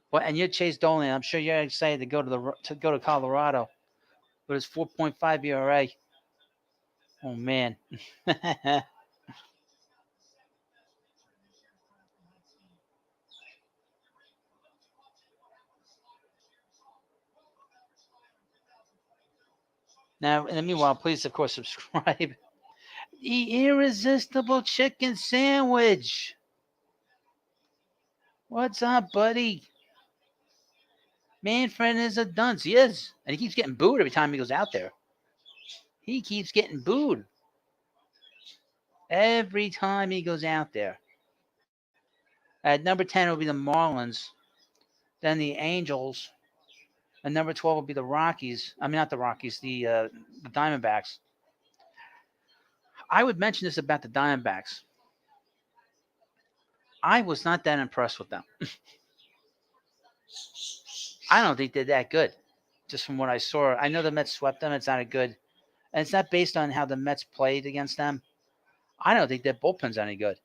What, and you're Chase Dolan. I'm sure you're excited to go to Colorado with his 4.5 ERA. Oh man. Now, in the meanwhile, please, of course, subscribe. The irresistible chicken sandwich. What's up, buddy? Manfred is a dunce. He is. And he keeps getting booed every time he goes out there. He keeps getting booed every time he goes out there. At number 10 will be the Marlins. Then the Angels. And number 12 will be the Rockies. I mean, not the Rockies, the Diamondbacks. I would mention this about the Diamondbacks. I was not that impressed with them. I don't think they're that good, just from what I saw. I know the Mets swept them. It's not a good, and it's not based on how the Mets played against them. I don't think their bullpen's any good.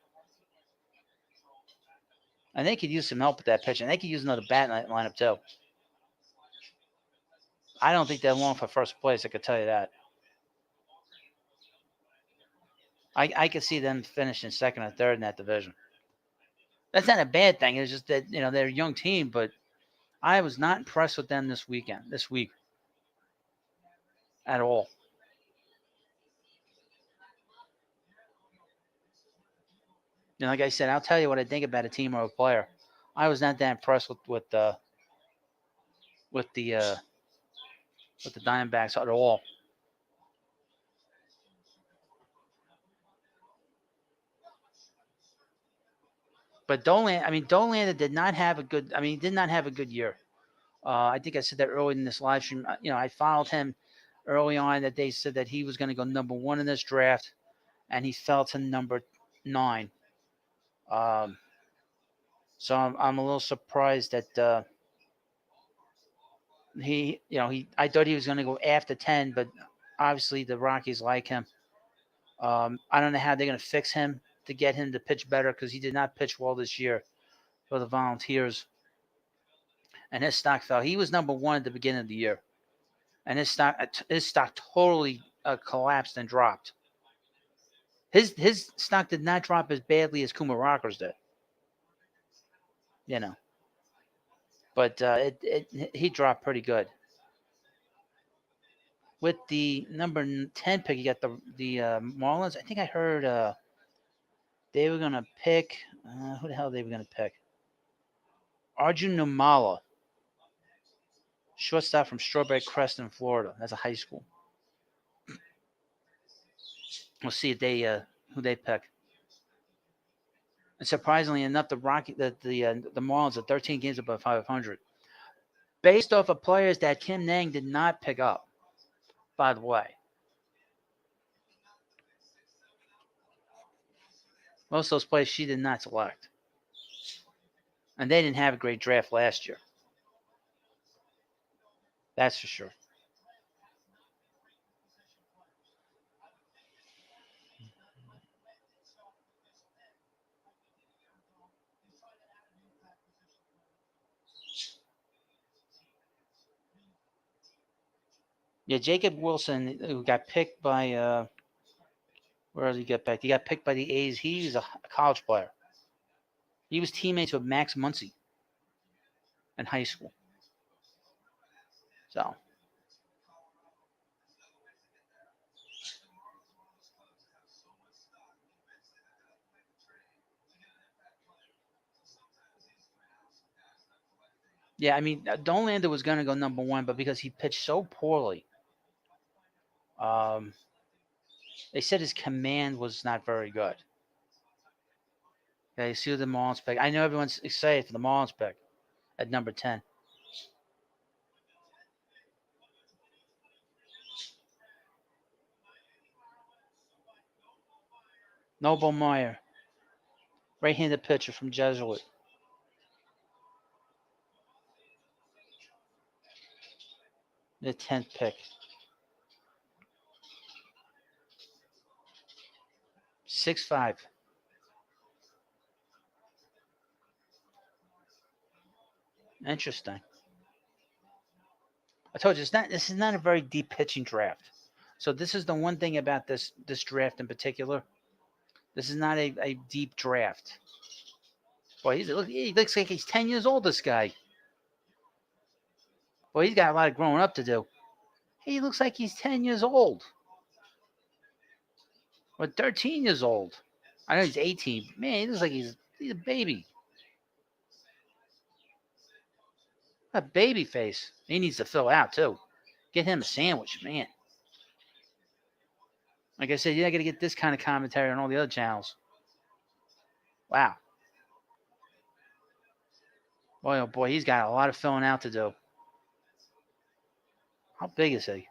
And they could use some help with that pitch, and they could use another bat in that lineup too. I don't think they're long for first place. I could tell you that. I could see them finishing second or third in that division. That's not a bad thing. It's just that they're a young team, but I was not impressed with them this week at all. Like I said, I'll tell you what I think about a team or a player. I was not that impressed with the uh, with the Diamondbacks at all. But Dolan did not have a good. He did not have a good year. I think I said that early in this live stream. I followed him early on that they said that he was going to go number one in this draft, and he fell to number 9. Um, so I'm a little surprised that I thought he was going to go after 10, but obviously the Rockies like him. I don't know how they're going to fix him to get him to pitch better because he did not pitch well this year for the Volunteers, and his stock fell. He was number 1 at the beginning of the year, and his stock totally collapsed and dropped. His stock did not drop as badly as Kumarakar's did, you know, but he dropped pretty good. With the number 10 pick, you got the Marlins. I think I heard they were gonna pick who the hell they were gonna pick? Arjun Namala, shortstop from Strawberry Crest in Florida. That's a high school. We'll see if they who they pick. And surprisingly enough, the Marlins are 13 games above 500, based off of players that Kim Nang did not pick up. By the way, most of those players she did not select, and they didn't have a great draft last year. That's for sure. Yeah, Jacob Wilson, who got picked by where did he get picked? He got picked by the A's. He's a college player. He was teammates with Max Muncy in high school. So yeah, Dollander was going to go number 1, but because he pitched so poorly, um, they said his command was not very good. Yeah, you see the Marlins pick. I know everyone's excited for the Marlins pick at number 10. Noble Meyer, right-handed pitcher from Jesuit. The 10th pick. 6'5". Interesting. I told you this is not a very deep pitching draft. So this is the one thing about this draft in particular. This is not a deep draft. Boy, he looks like he's 10 years old, this guy. Boy, he's got a lot of growing up to do. He looks like he's 10 years old. Or 13 years old. I know he's 18. Man, he looks like he's a baby. A baby face. He needs to fill out, too. Get him a sandwich, man. Like I said, you're not going to get this kind of commentary on all the other channels. Wow. Boy, oh boy, he's got a lot of filling out to do. How big is he?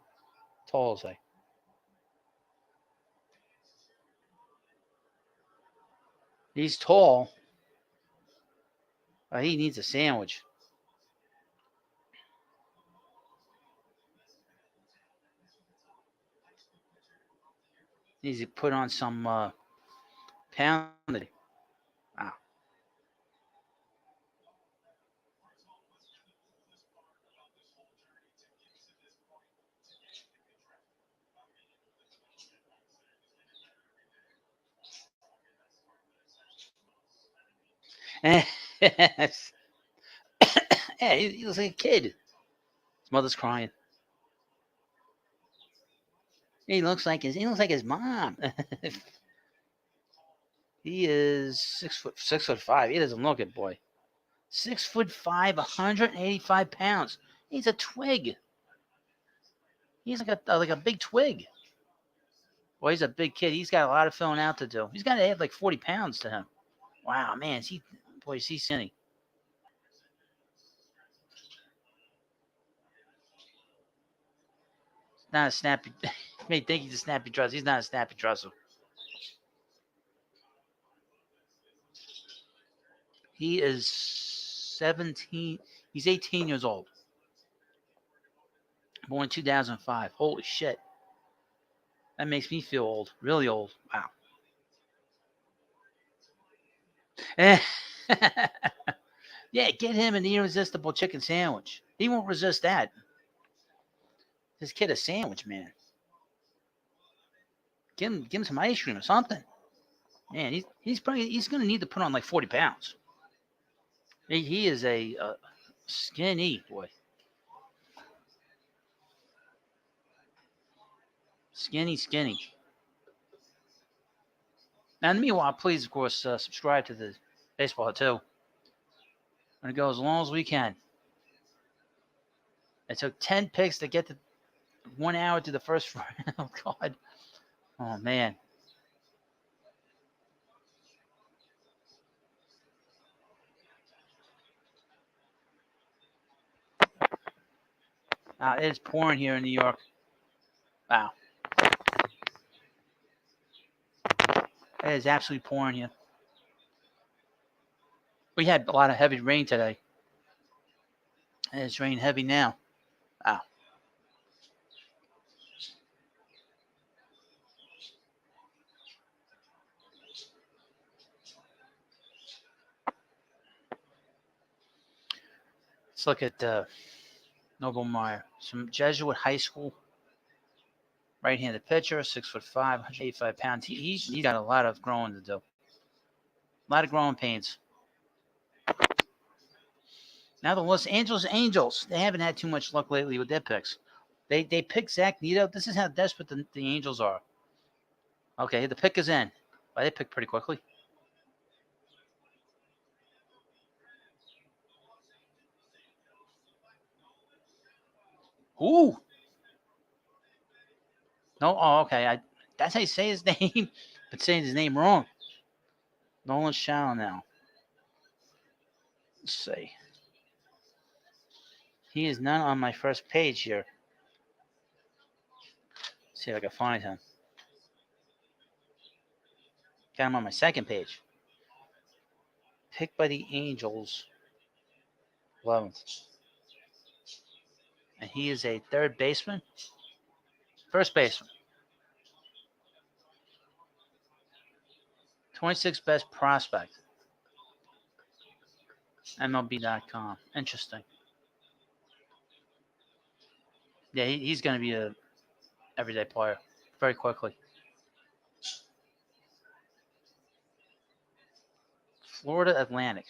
Tall is he? He's tall. He needs a sandwich. He needs to put on some pounding. Wow. Yeah, he looks like a kid. His mother's crying. He looks like his mom. He is 6'5". He doesn't look it, boy. 6'5", 185 pounds. He's a twig. He's like a big twig. Boy, he's a big kid. He's got a lot of filling out to do. He's got to add like 40 pounds to him. Wow, man, is he skinny. Not a snappy. You may think he's a snappy dresser. He's not a snappy dresser. He is 17. He's 18 years old. Born 2005. Holy shit. That makes me feel old. Really old. Wow. Yeah, get him an irresistible chicken sandwich. He won't resist that. This kid a sandwich, man. Give him some ice cream or something. Man, he's going to need to put on like 40 pounds. He is a skinny boy. Skinny. And meanwhile, please, of course, subscribe to the Baseball Hut too. I'm going to go as long as we can. It took 10 picks to get to 1 hour to the first round. Oh, God. Oh, man. It's pouring here in New York. Wow. It is absolutely pouring here. We had a lot of heavy rain today. And it's raining heavy now. Wow. Let's look at Noble Meyer. Some Jesuit High School. Right-handed pitcher, 6'5", 185 pounds. He's got a lot of growing to do. A lot of growing pains. Now the Los Angeles Angels. They haven't had too much luck lately with their picks. They picked Zach Neto. This is how desperate the Angels are. Okay, the pick is in. Well, they picked pretty quickly. Ooh. No, oh, okay. That's how you say his name, but saying his name wrong. Nolan Shallow. Let's see. He is not on my first page here. Let's see if I can find him. Got him on my second page. Picked by the Angels. 11th. And he is a third baseman. First baseman. 26th best prospect. MLB.com. Interesting. Yeah, he's going to be a everyday player very quickly. Florida Atlantic.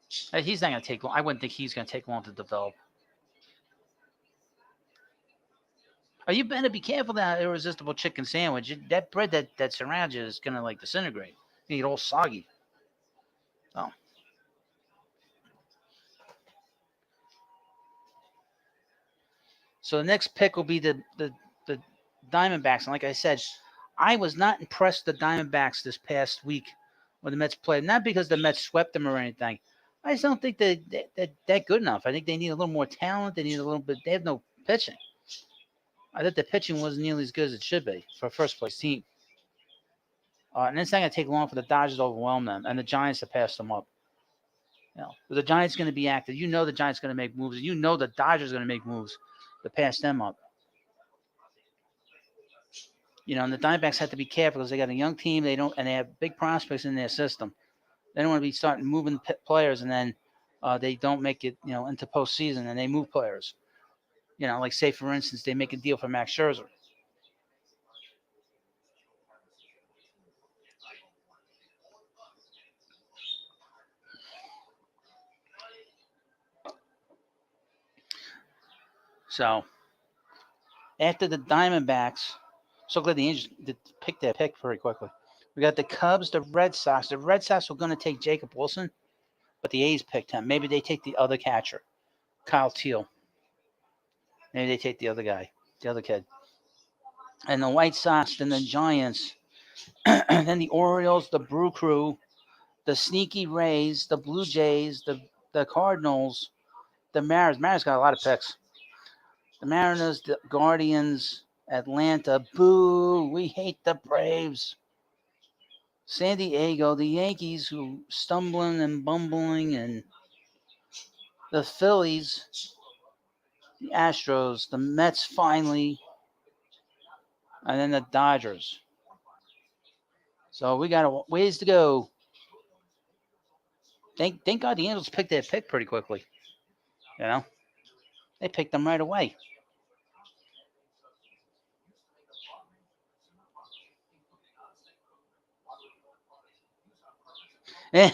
He's not going to take long. I wouldn't think he's going to take long to develop. Oh, you better be careful that irresistible chicken sandwich. That bread that surrounds you is going to like disintegrate. You get all soggy. Oh. So the next pick will be the Diamondbacks. And like I said, I was not impressed with the Diamondbacks this past week when the Mets played. Not because the Mets swept them or anything. I just don't think they're good enough. I think they need a little more talent. They need a little bit. They have no pitching. I thought the pitching wasn't nearly as good as it should be for a first place team. And it's not going to take long for the Dodgers to overwhelm them and the Giants to pass them up. The Giants going to be active. The Giants going to make moves. The Dodgers going to make moves to pass them up. And the Diamondbacks have to be careful because they got a young team. They have big prospects in their system. They don't want to be starting moving players and then they don't make it, into postseason and they move players. Like say for instance, they make a deal for Max Scherzer. So after the Diamondbacks, so glad the Angels picked their pick very quickly. We got the Cubs, the Red Sox. The Red Sox were going to take Jacob Wilson, but the A's picked him. Maybe they take the other catcher, Kyle Teal. Maybe they take the other guy, the other kid. And the White Sox, then the Giants, and then the Orioles, the Brew Crew, the sneaky Rays, the Blue Jays, the Cardinals, the Mariners. Mariners got a lot of picks. The Mariners, the Guardians, Atlanta. Boo! We hate the Braves. San Diego, the Yankees, who stumbling and bumbling, and the Phillies, the Astros, the Mets finally, and then the Dodgers. So we got a ways to go. Thank God the Angels picked their pick pretty quickly. You know, they picked them right away. And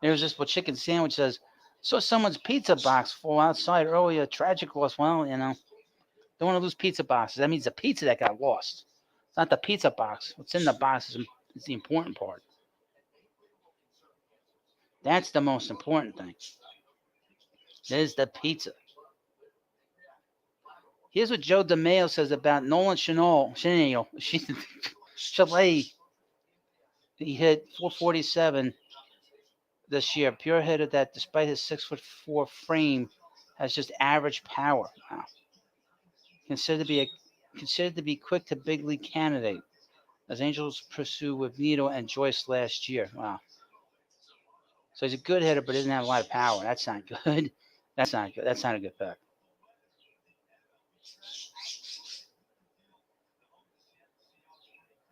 there's just what Chicken Sandwich says. Saw someone's pizza box fall outside earlier. Tragic loss. Well, don't want to lose pizza boxes. That means the pizza that got lost. It's not the pizza box. What's in the box is the important part. That's the most important thing. There's the pizza. Here's what Joe DeMeo says about Nolan Chanel. Chalet. He hit 447 this year. Pure hitter that, despite his 6'4" frame, has just average power. Wow. Considered to be quick to big league candidate, as Angels pursue with Neto and Joyce last year. Wow. So he's a good hitter, but doesn't have a lot of power. That's not good. That's not good. That's not a good pick.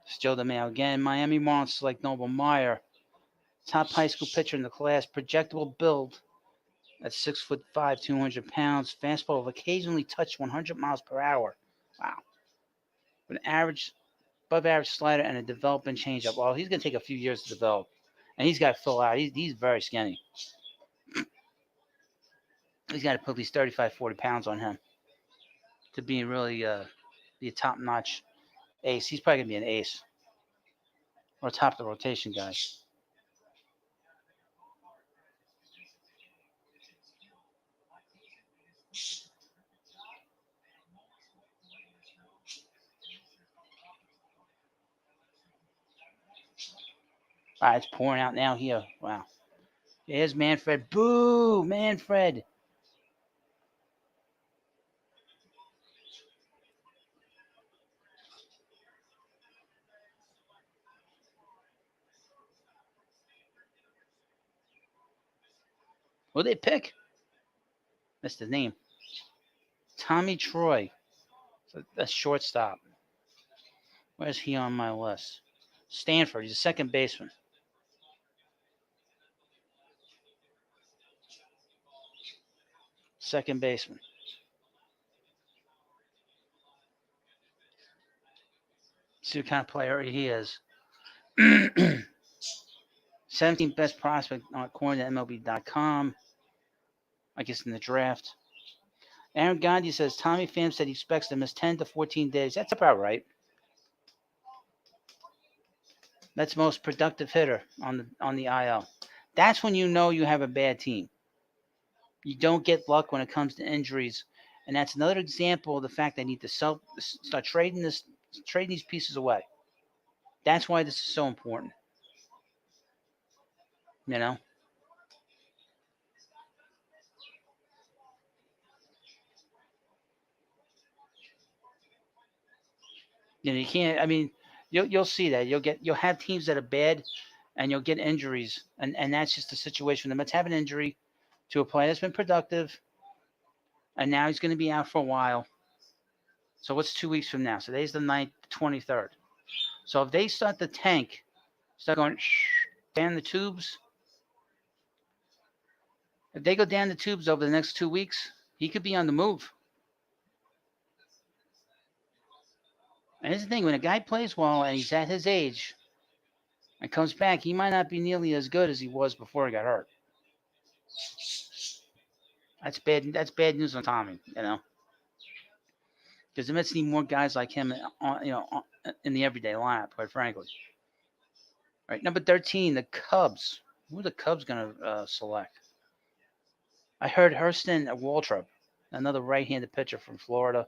Still the mail again. Miami Marlins select Noble Meyer, top high school pitcher in the class. Projectable build at 6'5", 200 pounds. Fastball will occasionally touch 100 miles per hour. Wow. With an above average slider and a developing changeup. Well, he's going to take a few years to develop, and he's got to fill out. He's very skinny. He's got to put at least 35, 40 pounds on him to be really be a top notch ace. He's probably going to be an ace or top the rotation guy. All right, it's pouring out now here. Wow. There's Manfred. Boo, Manfred. Who'd they pick? That's the name. Tommy Troy. So that's shortstop. Where's he on my list? Stanford. He's a second baseman. Second baseman. See what kind of player he is. 17th best prospect according to MLB.com. I guess in the draft. Aaron Gandhi says Tommy Pham said he expects to miss 10 to 14 days. That's about right. That's most productive hitter on the IL. That's when you know you have a bad team. You don't get luck when it comes to injuries, and that's another example of the fact they need to start trading these pieces away. That's why this is so important. You know. You can't. I mean, you'll see that you'll have teams that are bad, and you'll get injuries, and that's just the situation. The Mets have an injury to a player that's been productive, and now he's going to be out for a while. So what's 2 weeks from now? So today's the 9th, 23rd. So if they start the tank, start going down the tubes, if they go down the tubes over the next 2 weeks, he could be on the move. And here's the thing: when a guy plays well and he's at his age and comes back, he might not be nearly as good as he was before he got hurt. That's bad. That's bad news on Tommy. Because the Mets need more guys like him, in the everyday lineup. Quite frankly. All right, number 13, the Cubs. Who are the Cubs going to select? I heard Hurston Waltrip, another right-handed pitcher from Florida.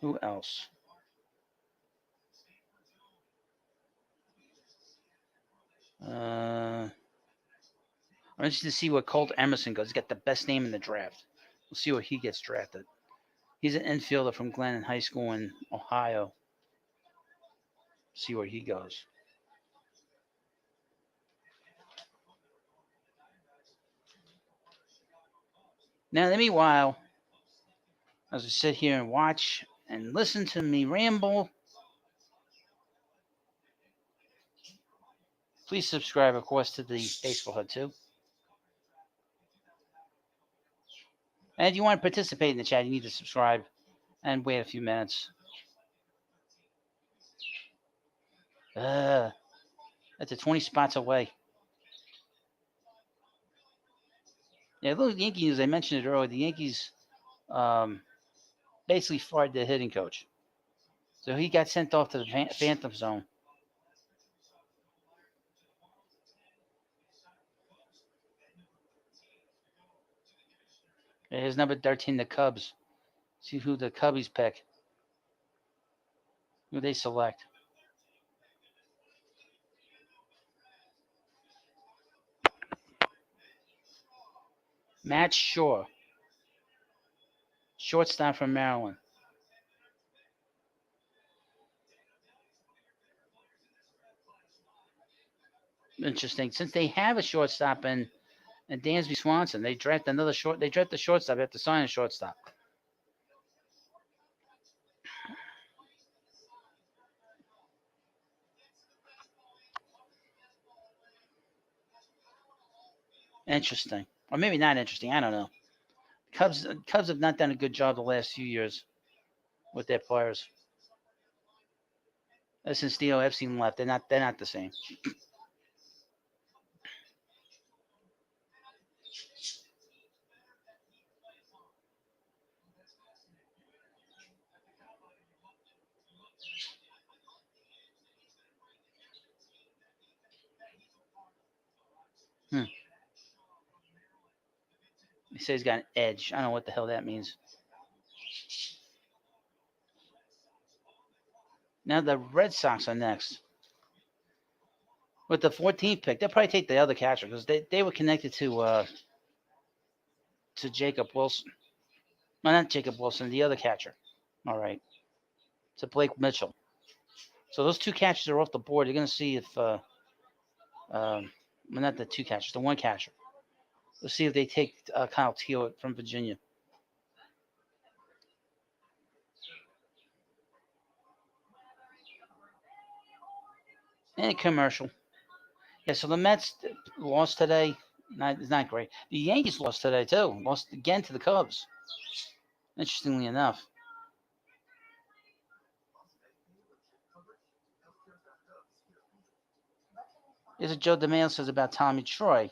Who else? I'm interested to see where Colt Emerson goes. He's got the best name in the draft. We'll see where he gets drafted. He's an infielder from Glennon High School in Ohio. See where he goes. Now, meanwhile, as I sit here and watch and listen to me ramble, please subscribe, of course, to the Baseball Hut too. And if you want to participate in the chat, you need to subscribe and wait a few minutes. That's a 20 spots away. Yeah, look, the Yankees, I mentioned it earlier, the Yankees basically fired their hitting coach. So he got sent off to the Phantom Zone. Here's number 13, the Cubs. See who the Cubbies pick. Who they select. Matt Shore. Shortstop from Maryland. Interesting. Since they have a shortstop in Dansby Swanson, they draft another short. They draft the shortstop. They have to sign a shortstop. Interesting, or maybe not interesting. I don't know. Cubs have not done a good job the last few years with their players. Since Theo Epstein left, they're not the same. He says he's got an edge. I don't know what the hell that means. Now the Red Sox are next. With the 14th pick, they'll probably take the other catcher because they were connected to Jacob Wilson. No, not Jacob Wilson, the other catcher. All right. To Blake Mitchell. So those two catchers are off the board. You're going to see if, not the two catchers, the one catcher. We'll see if they take Kyle Teel from Virginia. And a commercial. Yeah, so the Mets lost today. It's not great. The Yankees lost today, too. Lost again to the Cubs. Interestingly enough. Here's what Joe DeMaio says about Tommy Troy.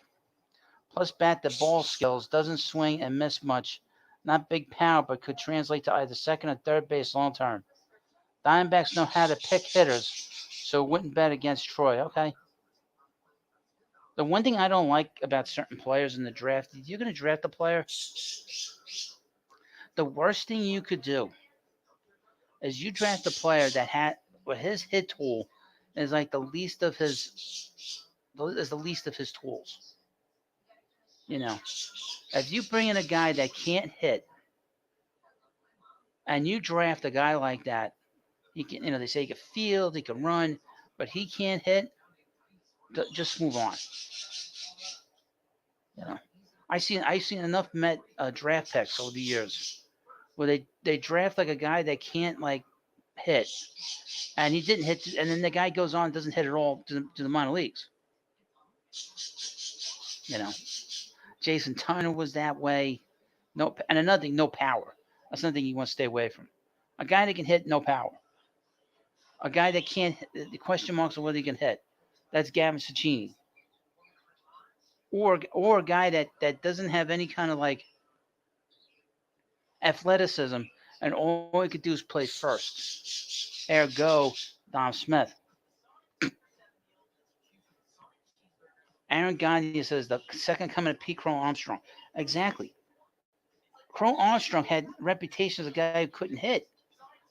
Plus bat to ball skills, doesn't swing and miss much. Not big power, but could translate to either second or third base long term. Diamondbacks know how to pick hitters, so wouldn't bet against Troy. Okay. The one thing I don't like about certain players in the draft, if you're going to draft a player, the worst thing you could do is you draft a player that had his hit tool is like the least of his tools. If you bring in a guy that can't hit and you draft a guy like that, he can, they say he can field, he can run, but he can't hit, just move on. I've seen enough Met draft picks over the years where they draft like a guy that can't like hit, and he didn't hit, and then the guy goes on and doesn't hit at all to the minor leagues. Jason Turner was that way. No, and another thing, no power. That's another thing you want to stay away from. A guy that can hit, no power. A guy that can't, the question marks on whether he can hit. That's Gavin Cecchini. or a guy that doesn't have any kind of like athleticism, and all he could do is play first. Ergo, Dom Smith. Aaron Gagne says the second coming of Pete Crow Armstrong. Exactly. Crow Armstrong had reputation as a guy who couldn't hit.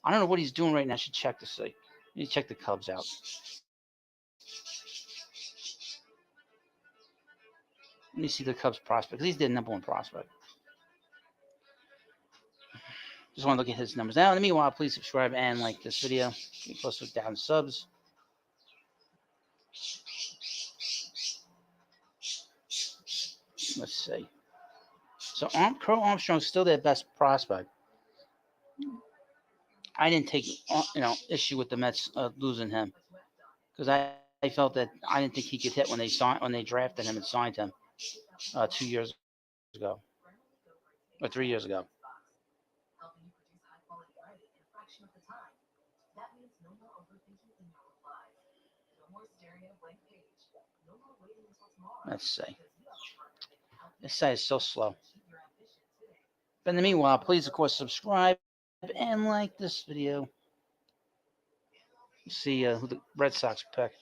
I don't know what he's doing right now. I should check to see. Let me check the Cubs out. Let me see the Cubs prospect. He's the number one prospect. Just want to look at his numbers. Now, in the meanwhile, please subscribe and like this video. Get close to 1,000 subs. Let's see. So Crow Armstrong's still their best prospect. I didn't take issue with the Mets losing him because I felt that I didn't think he could hit when they drafted him and signed him 2 years ago or 3 years ago. Let's see. This site is so slow. But in the meanwhile, please, of course, subscribe and like this video. See who the Red Sox pick.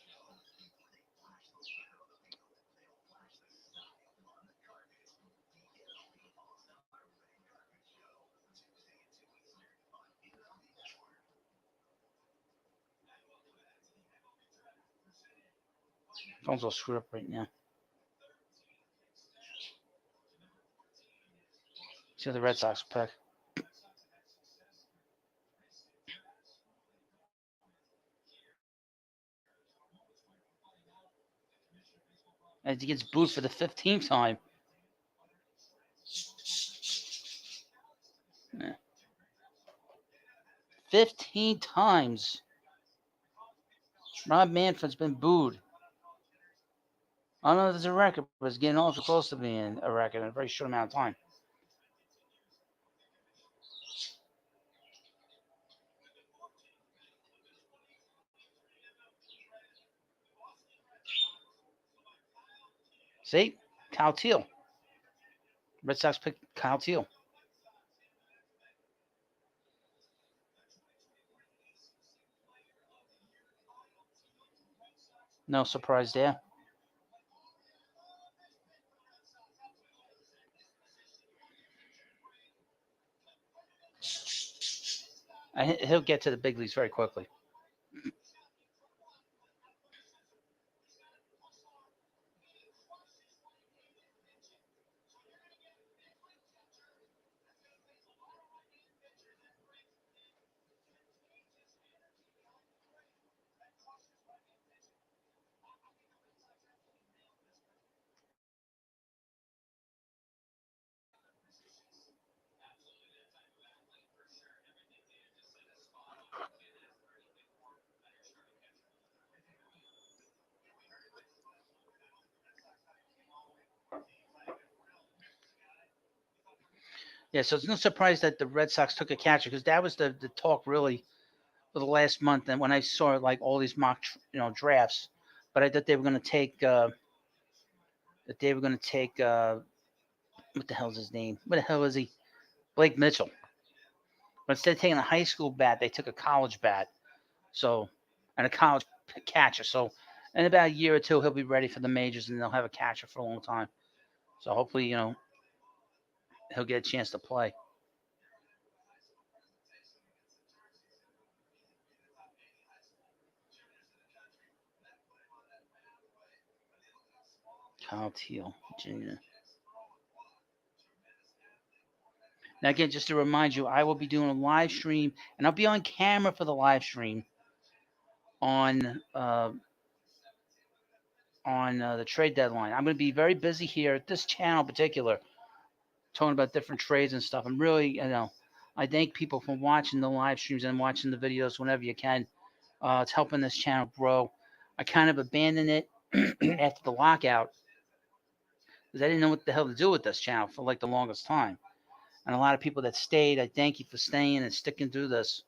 Phone's all screwed up right now. See who the Red Sox pick. As he gets booed for the 15th time. Yeah. 15 times. Rob Manfred's been booed. I don't know if it's a record, but it's getting awful close to being a record in a very short amount of time. See? Kyle Teal. Red Sox picked Kyle Teal. No surprise there. He'll get to the big leagues very quickly. Yeah, so it's no surprise that the Red Sox took a catcher because that was the talk really for the last month. And when I saw like all these mock drafts, but I thought they were going to take what the hell is his name? What the hell is he? Blake Mitchell. But instead of taking a high school bat, they took a college bat. So and a college catcher. So in about a year or two, he'll be ready for the majors, and they'll have a catcher for a long time. So hopefully, he'll get a chance to play. Kyle Teal, Virginia. Now, again, just to remind you, I will be doing a live stream, and I'll be on camera for the live stream on the trade deadline. I'm going to be very busy here at this channel in particular, talking about different trades and stuff. I'm really, I thank people for watching the live streams and watching the videos whenever you can. It's helping this channel grow. I kind of abandoned it after the lockout because I didn't know what the hell to do with this channel for like the longest time. And a lot of people that stayed, I thank you for staying and sticking through this.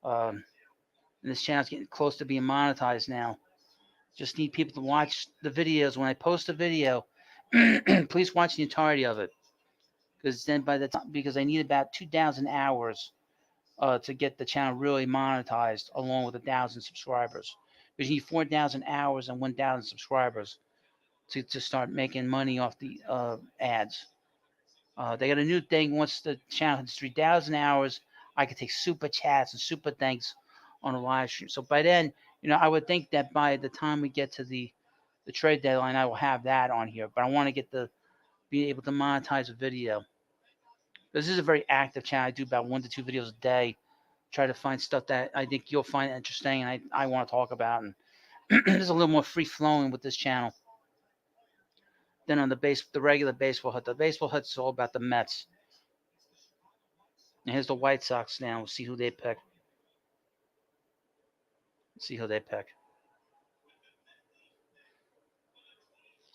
And this channel's getting close to being monetized now. Just need people to watch the videos. When I post a video, Please watch the entirety of it, because then by the time, because I need about 2,000 hours to get the channel really monetized, along with 1,000 subscribers. Because you need 4,000 hours and 1,000 subscribers to start making money off the ads. They got a new thing. Once the channel hits 3,000 hours, I can take super chats and super thanks on a live stream. So by then, I would think that by the time we get to the trade deadline, I will have that on here. But I want to be able to monetize a video. This is a very active channel. I do about 1 to 2 videos a day. Try to find stuff that I think you'll find interesting and I want to talk about. And there's a little more free flowing with this channel than on the regular baseball hut. The baseball hut's all about the Mets. And here's the White Sox now. We'll see who they pick. See who they pick.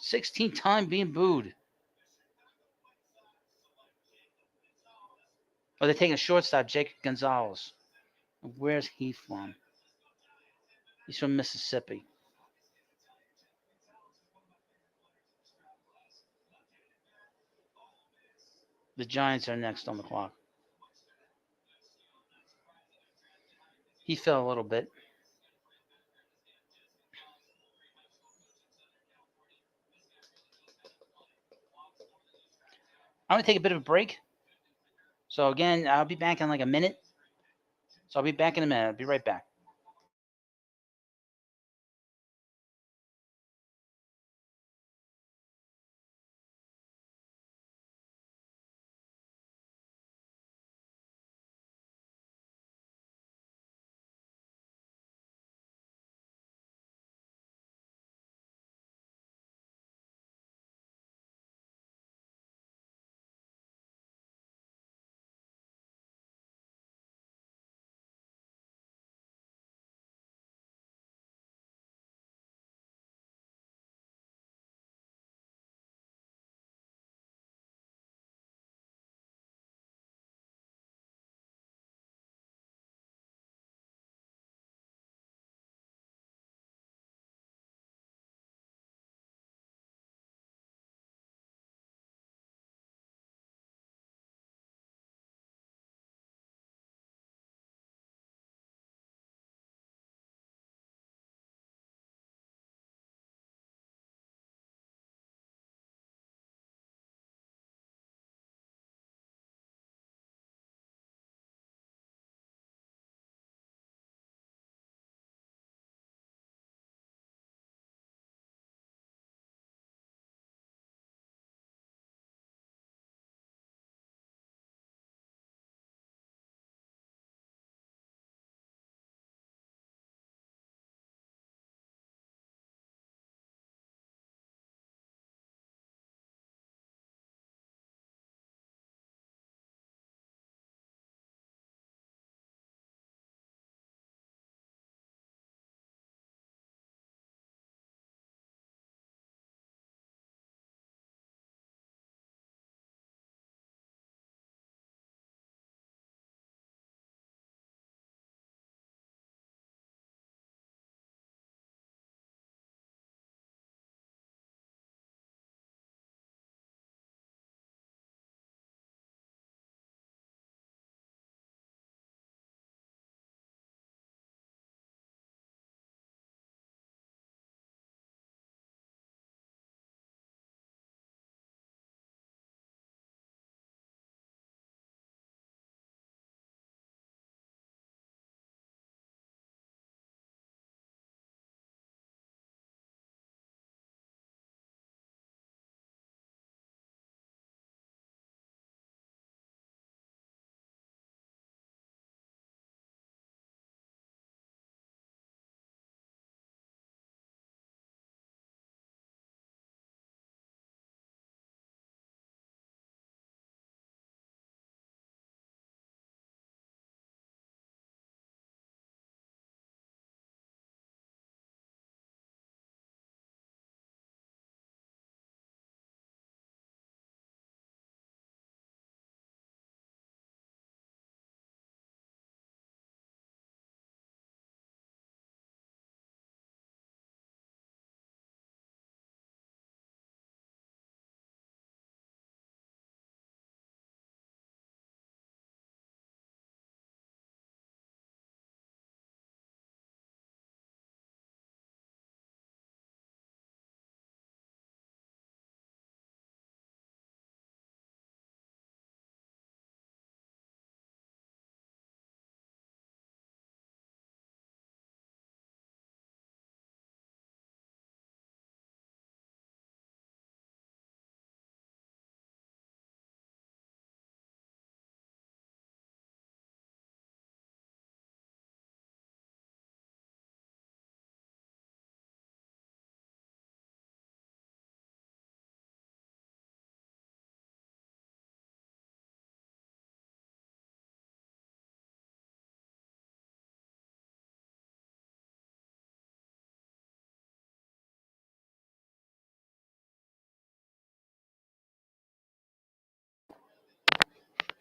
16th time being booed. Oh, they're taking a shortstop, Jake Gonzalez. Where's he from? He's from Mississippi. The Giants are next on the clock. He fell a little bit. I'm going to take a bit of a break. So again, I'll be back in like a minute. So I'll be back in a minute. I'll be right back.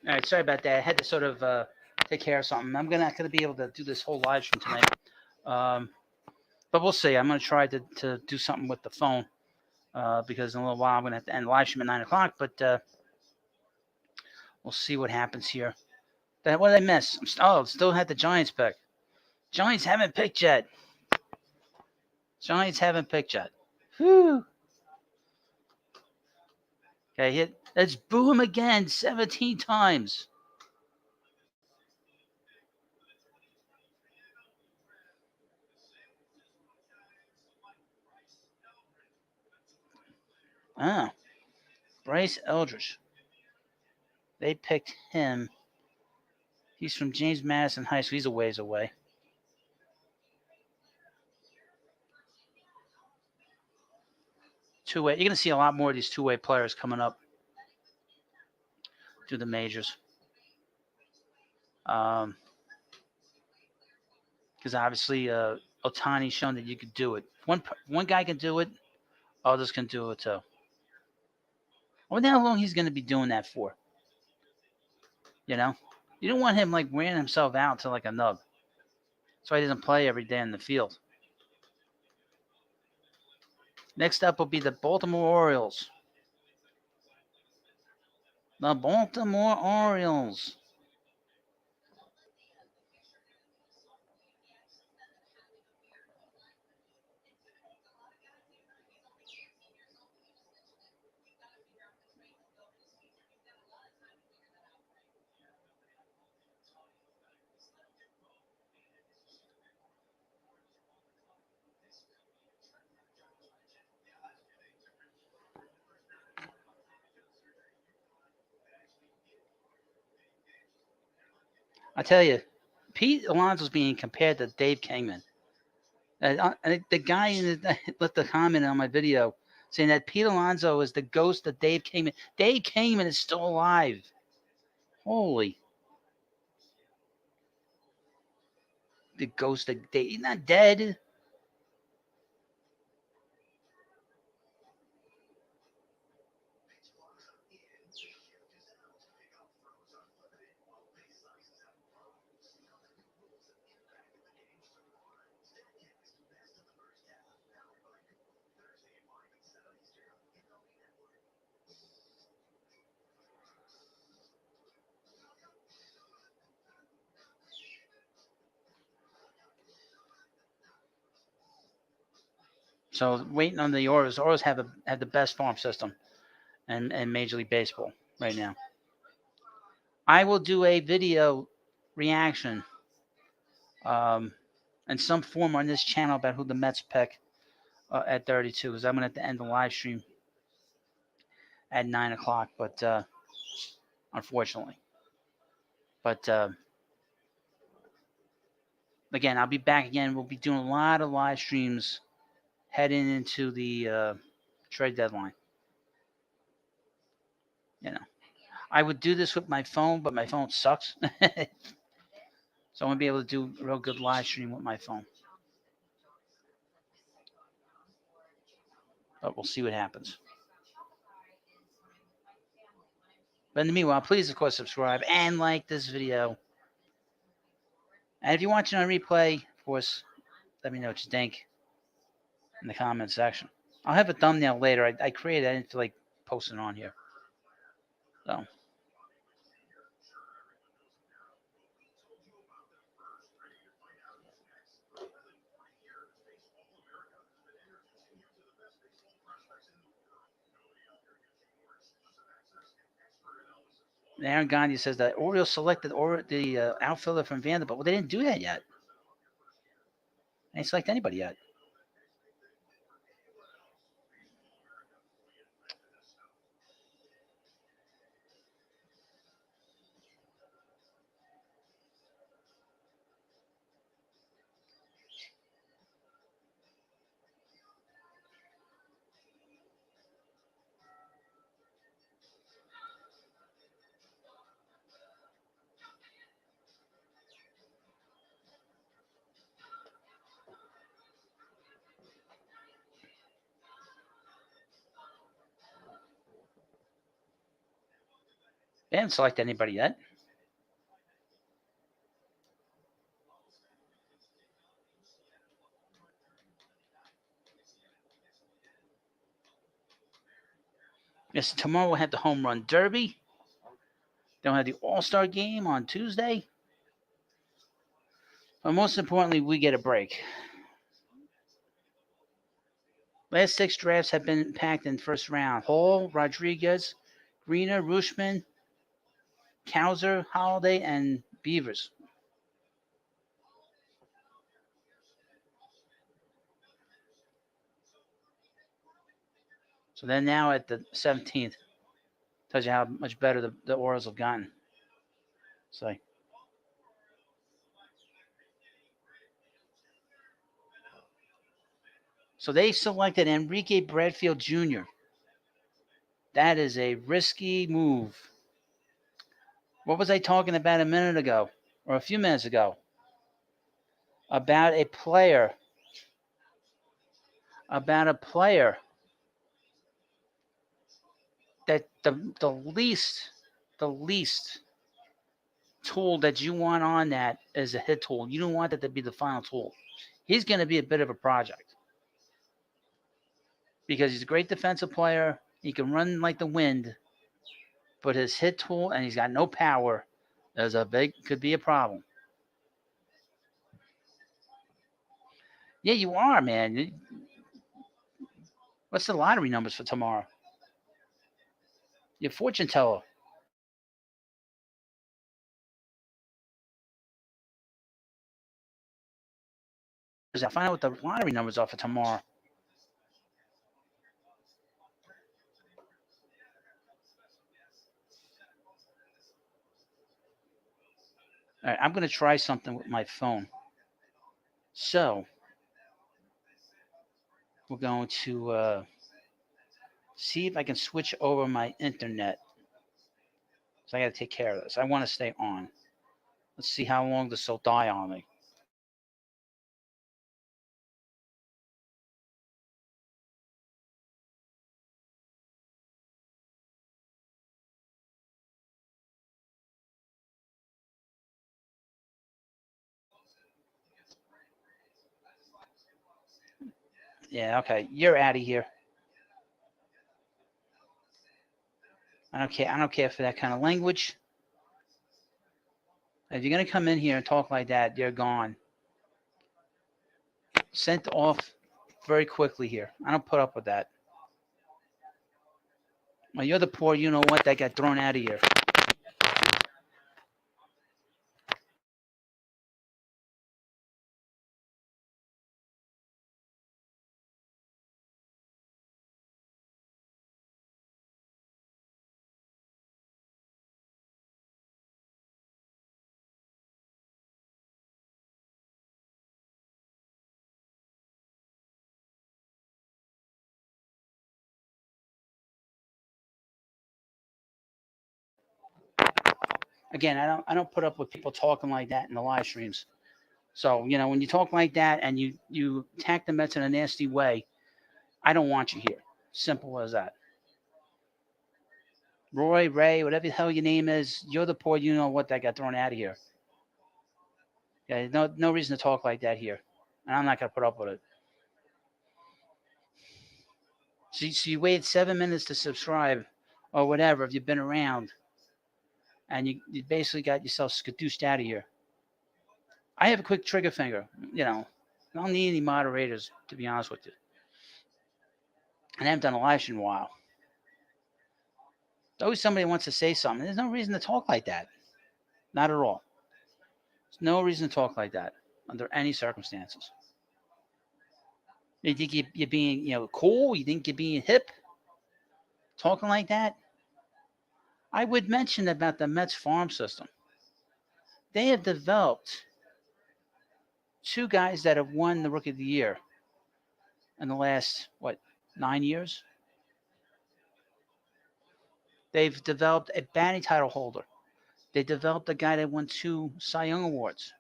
All right, sorry about that. I had to sort of take care of something. I'm not gonna be able to do this whole live stream tonight, but we'll see. I'm gonna try to do something with the phone because in a little while I'm gonna have to end the live stream at 9 o'clock. But we'll see what happens here. What did I miss? Still had the Giants pick. Giants haven't picked yet. Whew. Okay, let's boo him again 17 times. Bryce Eldridge. They picked him. He's from James Madison High School. He's a ways away. Two-way. You're going to see a lot more of these two-way players coming up through the majors. Because obviously Ohtani's shown that you could do it. One guy can do it. Others can do it too. I wonder how long he's going to be doing that for. You know? You don't want him like wearing himself out to like a nub. So he doesn't play every day in the field. Next up will be the Baltimore Orioles. The Baltimore Orioles. I tell you, Pete Alonso's being compared to Dave Kingman. The guy left a comment on my video saying that Pete Alonso is the ghost of Dave Kingman. Dave Kingman is still alive. Holy. The ghost of Dave. He's not dead. So waiting on the Orioles. The Orioles have the best farm system in Major League Baseball right now. I will do a video reaction in some form on this channel about who the Mets pick at 32 because I'm going to have to end the live stream at 9 o'clock, but unfortunately. But again, I'll be back again. We'll be doing a lot of live streams heading into the trade deadline. You know, I would do this with my phone, but my phone sucks. So I won't be able to do a real good live stream with my phone. But we'll see what happens. But in the meanwhile, please, of course, subscribe and like this video. And if you're watching on replay, of course, let me know what you think in the comment section. I'll have a thumbnail later. I created it. I didn't feel like posting it on here. So. Aaron Gandhi says that Orioles selected the outfielder from Vanderbilt. Well, they didn't do that yet. They didn't select anybody yet. They haven't selected anybody yet. Yes, tomorrow we'll have the home run derby. Then we'll have the All-Star game on Tuesday. But most importantly, we get a break. Last 6 drafts have been packed in first round. Hall, Rodriguez, Greener, Rushman, Cowser, Holiday, and Beavers. So then now at the 17th, tells you how much better the Orioles have gotten. So they selected Enrique Bradfield Jr. That is a risky move. What was I talking about a minute ago or a few minutes ago? About a player that the least tool that you want on that is a hit tool. You don't want that to be the final tool. He's going to be a bit of a project because he's a great defensive player. He can run like the wind, but his hit tool and he's got no power could be a problem. Yeah, you are, man. What's the lottery numbers for tomorrow? Your fortune teller. I find out what the lottery numbers are for tomorrow. All right, I'm going to try something with my phone. So we're going to see if I can switch over my internet. So I got to take care of this. I want to stay on. Let's see how long this will die on me. Yeah, okay. You're out of here. I don't care for that kind of language. If you're going to come in here and talk like that, you're gone. Sent off very quickly here. I don't put up with that. Well, you're the poor, you know what, that got thrown out of here. Again, I don't put up with people talking like that in the live streams. So, when you talk like that and you attack the Mets in a nasty way, I don't want you here. Simple as that. Roy, Ray, whatever the hell your name is, you're the poor, you know what, that got thrown out of here. Yeah, no reason to talk like that here. And I'm not going to put up with it. So you waited 7 minutes to subscribe or whatever if you've been around. And you basically got yourself skadooshed out of here. I have a quick trigger finger. I don't need any moderators, to be honest with you. And I haven't done a live stream in a while. Always somebody wants to say something. There's no reason to talk like that. Not at all. There's no reason to talk like that under any circumstances. You think you're being, cool? You think you're being hip? Talking like that? I would mention about the Mets farm system. They have developed 2 guys that have won the Rookie of the Year in the last, 9 years? They've developed a batting title holder. They developed a guy that won 2 Cy Young Awards.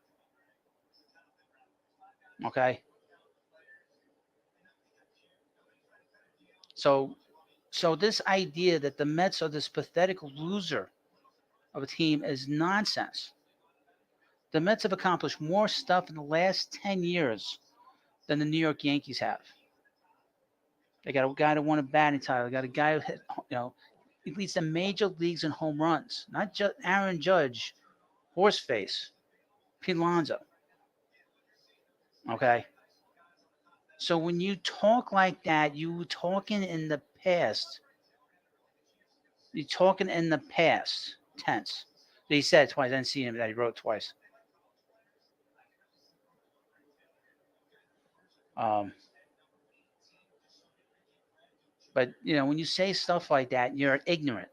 Okay? So this idea that the Mets are this pathetic loser of a team is nonsense. The Mets have accomplished more stuff in the last 10 years than the New York Yankees have. They got a guy that won a batting title. They got a guy who hit, he leads the major leagues in home runs. Not just Aaron Judge, Horseface, Pete Alonso. Okay? So when you talk like that, you talking in the past. You're talking in the past tense. He said it twice. I didn't see him that he wrote twice. Um, but when you say stuff like that, you're ignorant.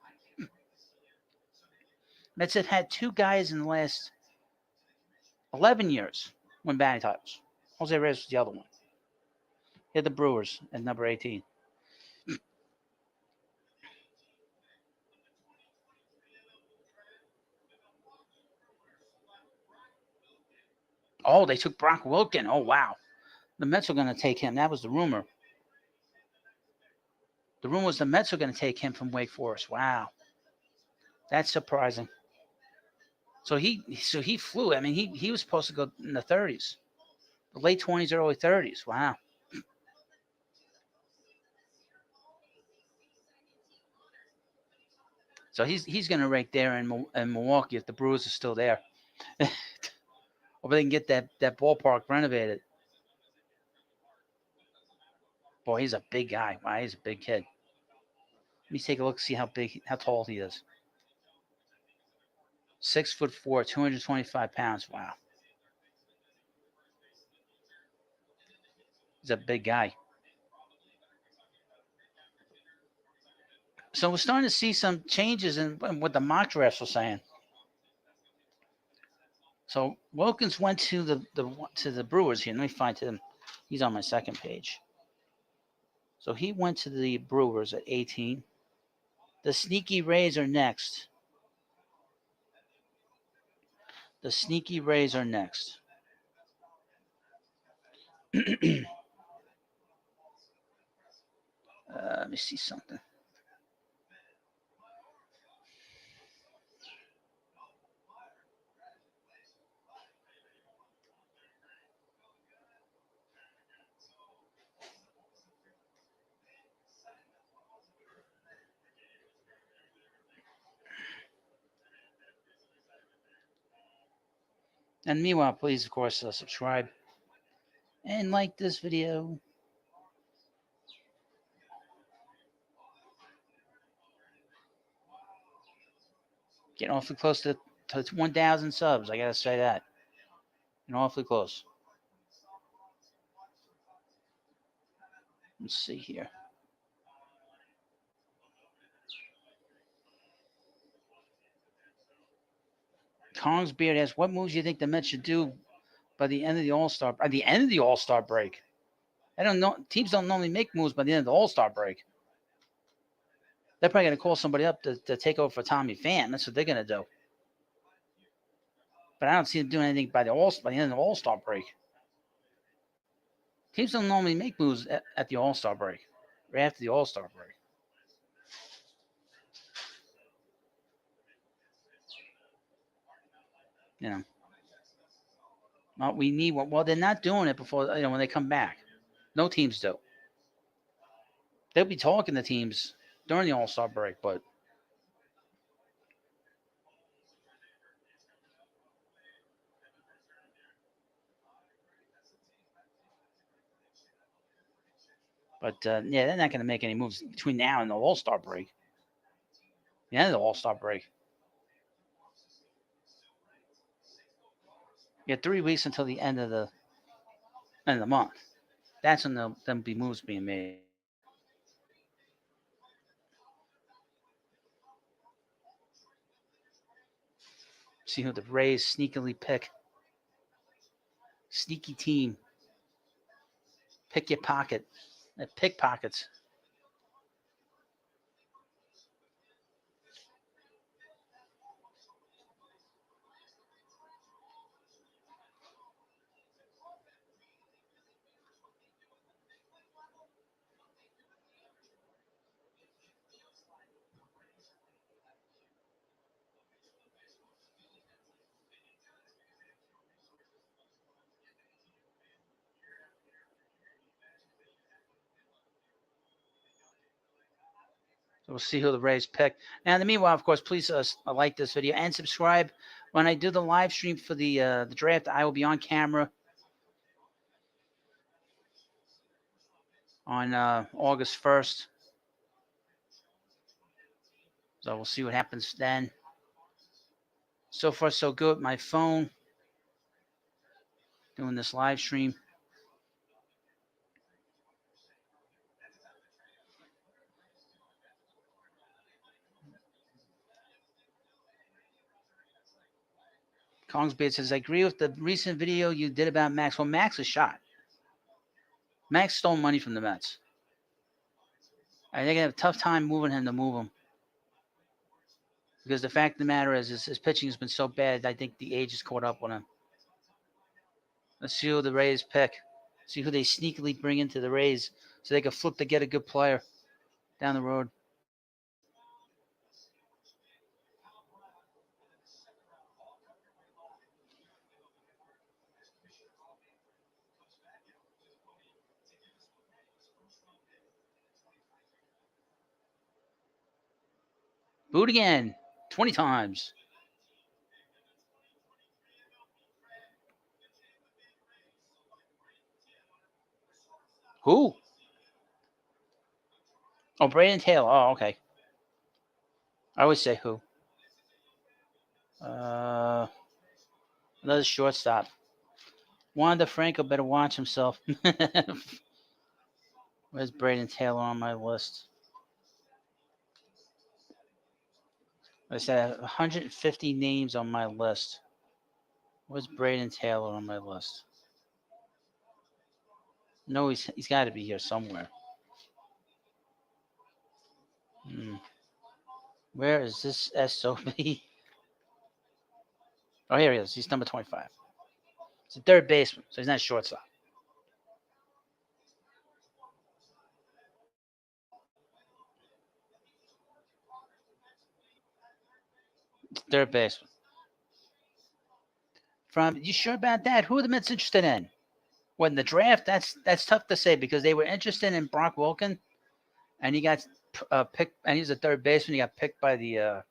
Mets have had two guys in the last 11 years win batting titles. Jose Reyes was the other one. He had the Brewers at number 18. Oh, they took Brock Wilken. Oh, wow. The Mets were going to take him. That was the rumor. The rumor was the Mets were going to take him from Wake Forest. Wow. That's surprising. So he flew. I mean, he was supposed to go in the 30s, the late 20s, early 30s. Wow. So he's going to rank there in Milwaukee if the Brewers are still there. Or they can get that ballpark renovated. Boy, he's a big guy. Wow, he's a big kid. Let me take a look, see how tall he is. 6'4", 225 pounds. Wow, he's a big guy. So we're starting to see some changes in what the mock drafts were saying. So Wilkins went to the Brewers here. Let me find him. He's on my second page. So he went to the Brewers at 18. The Sneaky Rays are next. The Sneaky Rays are next. Let me see something. And meanwhile, please, of course, subscribe and like this video. Getting awfully close to 1,000 subs. I gotta say that. Getting awfully close. Let's see here. Kong's Beard asks, what moves do you think the Mets should do by the end of the All-Star break? I don't know. Teams don't normally make moves by the end of the All-Star break. They're probably going to call somebody up to take over for Tommy Pham. That's what they're going to do. But I don't see them doing anything by the end of the All-Star break. Teams don't normally make moves at the All-Star break or after the All-Star break. Well, we need one. Well, they're not doing it before when they come back. No teams do. They'll be talking to teams during the All-Star break, but yeah, they're not going to make any moves between now and the All-Star break. The end of the All-Star break. You have 3 weeks until the end of the month. That's when there'll be moves being made. See who the Rays sneakily pick. Sneaky team. Pick your pocket. Pickpockets. We'll see who the Rays pick. Now, in the meanwhile, of course, please like this video and subscribe. When I do the live stream for the draft, I will be on camera on August 1st. So we'll see what happens then. So far, so good. My phone doing this live stream. Kongsbeard says, I agree with the recent video you did about Max. Well, Max is shot. Max stole money from the Mets. They're going to have a tough time moving him to move him. Because the fact of the matter is his pitching has been so bad, I think the age has caught up on him. Let's see who the Rays pick. See who they sneakily bring into the Rays so they can flip to get a good player down the road. Boot again. 20 times. Who? Oh, Braden Taylor. Oh, okay. I always say who. Another shortstop. Wander Franco better watch himself. Where's Braden Taylor on my list? I said 150 names on my list. Where's Braden Taylor on my list? No, he's got to be here somewhere. Where is this SOB? Oh, here he is. He's number 25. He's a third baseman, so he's not a shortstop. It's third baseman. You sure about that? Who are the Mets interested in? When the draft, that's tough to say because they were interested in Brock Wilken, and he got picked, and he's a third baseman. He got picked by the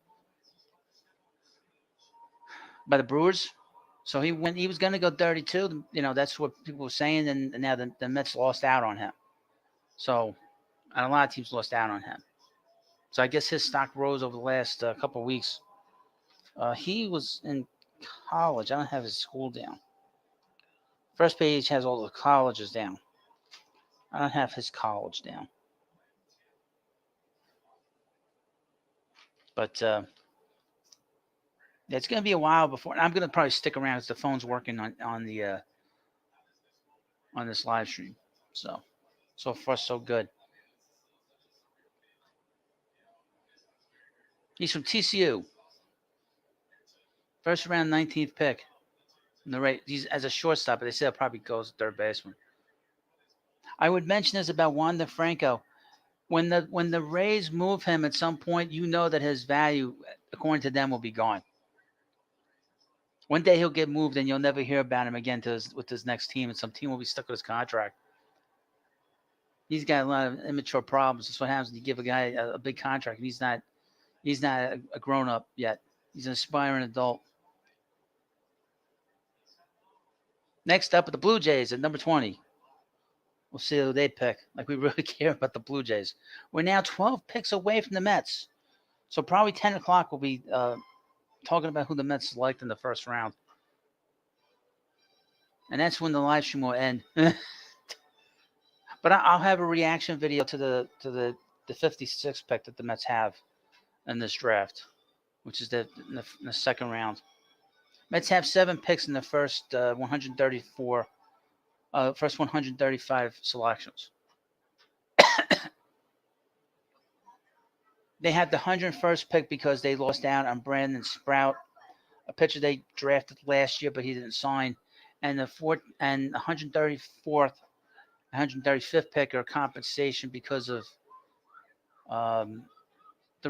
Brewers. So he was going to go 32. That's what people were saying, and now the Mets lost out on him. So, and a lot of teams lost out on him. So I guess his stock rose over the last couple of weeks. He was in college. I don't have his school down. First page has all the colleges down. I don't have his college down. But it's going to be a while before. I'm going to probably stick around because the phone's working on this live stream. So far so good. He's from TCU. First round, 19th pick. He's as a shortstop, but they said it probably goes third baseman. I would mention this about Wander Franco. When the Rays move him at some point, that his value, according to them, will be gone. One day he'll get moved, and you'll never hear about him again with his next team, and some team will be stuck with his contract. He's got a lot of immature problems. That's what happens when you give a guy a big contract, and he's not a grown up yet. He's an aspiring adult. Next up are the Blue Jays at number 20. We'll see who they pick. Like we really care about the Blue Jays. We're now 12 picks away from the Mets. So probably 10 o'clock we'll be talking about who the Mets select in the first round. And that's when the live stream will end. But I'll have a reaction video to the 56th pick that the Mets have in this draft, which is in the second round. Mets have 7 picks in the first 135 selections. They had the 101st pick because they lost out on Brandon Sprout, a pitcher they drafted last year, but he didn't sign. And the 134th, 135th pick are compensation because of the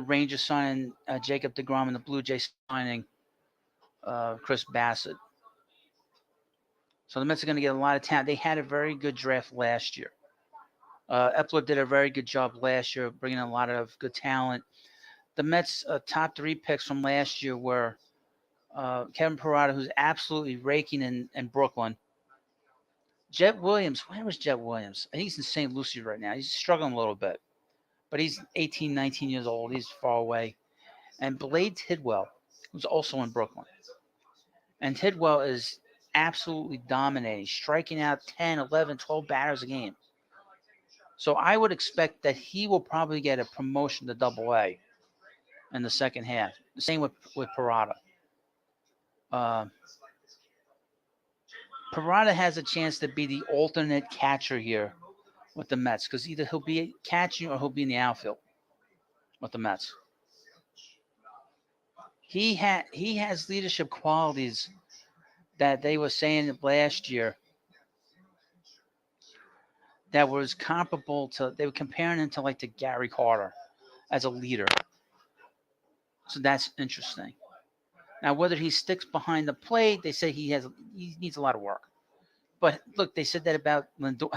Rangers signing Jacob deGrom and the Blue Jays signing Chris Bassett. So the Mets are going to get a lot of talent. They had a very good draft last year. Epler did a very good job last year, bringing in a lot of good talent. The Mets' top 3 picks from last year were Kevin Parada, who's absolutely raking in Brooklyn. Jet Williams, where was Jet Williams? I think he's in St. Lucie right now. He's struggling a little bit, but he's 18, 19 years old. He's far away. And Blade Tidwell, who's also in Brooklyn. And Tidwell is absolutely dominating, striking out 10, 11, 12 batters a game. So I would expect that he will probably get a promotion to Double A in the second half. Same with Parada. Uh, Parada has a chance to be the alternate catcher here with the Mets because either he'll be catching or he'll be in the outfield with the Mets. He has leadership qualities that they were saying last year that was comparable to, they were comparing him to like to Gary Carter as a leader. So that's interesting. Now whether he sticks behind the plate, they say he needs a lot of work. But look, they said that about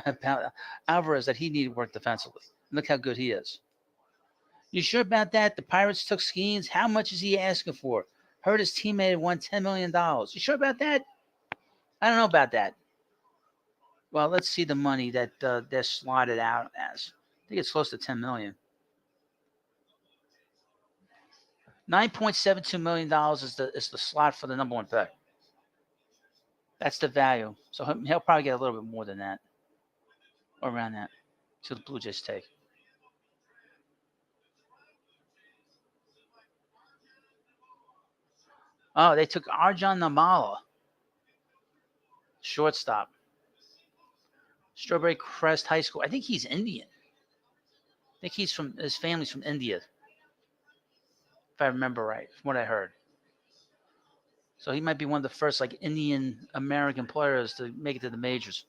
about Alvarez, that he needed work defensively. Look how good he is. You sure about that? The Pirates took Skenes. How much is he asking for? Heard his teammate had won $10 million. You sure about that? I don't know about that. Well, let's see the money that they're slotted out as. I think it's close to $10 million. $9.72 million is the slot for the number 1 pick. That's the value. So he'll probably get a little bit more than that, or around that. So the Blue Jays take. Oh, they took Arjun Namala, shortstop, Strawberry Crest High School. I think he's Indian. I think his family's from India, if I remember right, from what I heard. So he might be one of the first like Indian American players to make it to the majors.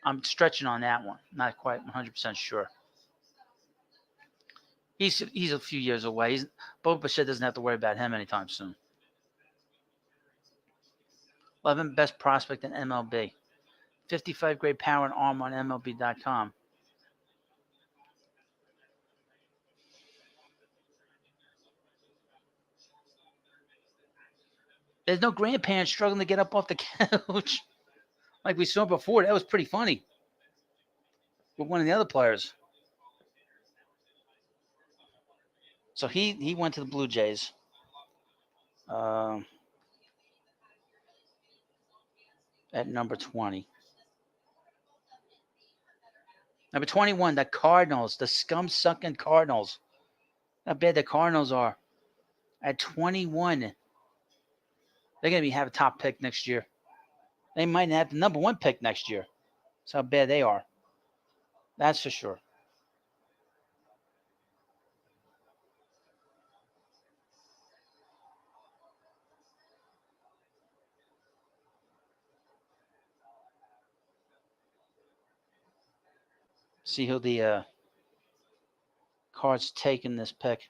I'm stretching on that one. Not quite 100% sure. He's a few years away. Bo Bichette doesn't have to worry about him anytime soon. 11th best prospect in MLB. 55 grade power and arm on MLB.com. There's no grandparents struggling to get up off the couch like we saw before. That was pretty funny with one of the other players. So he went to the Blue Jays. At number 20. Number 21, the Cardinals, the scum-sucking Cardinals. How bad the Cardinals are. At 21, they're going to have a top pick next year. They might have the number 1 pick next year. That's how bad they are. That's for sure. See who the Cards taking this pick.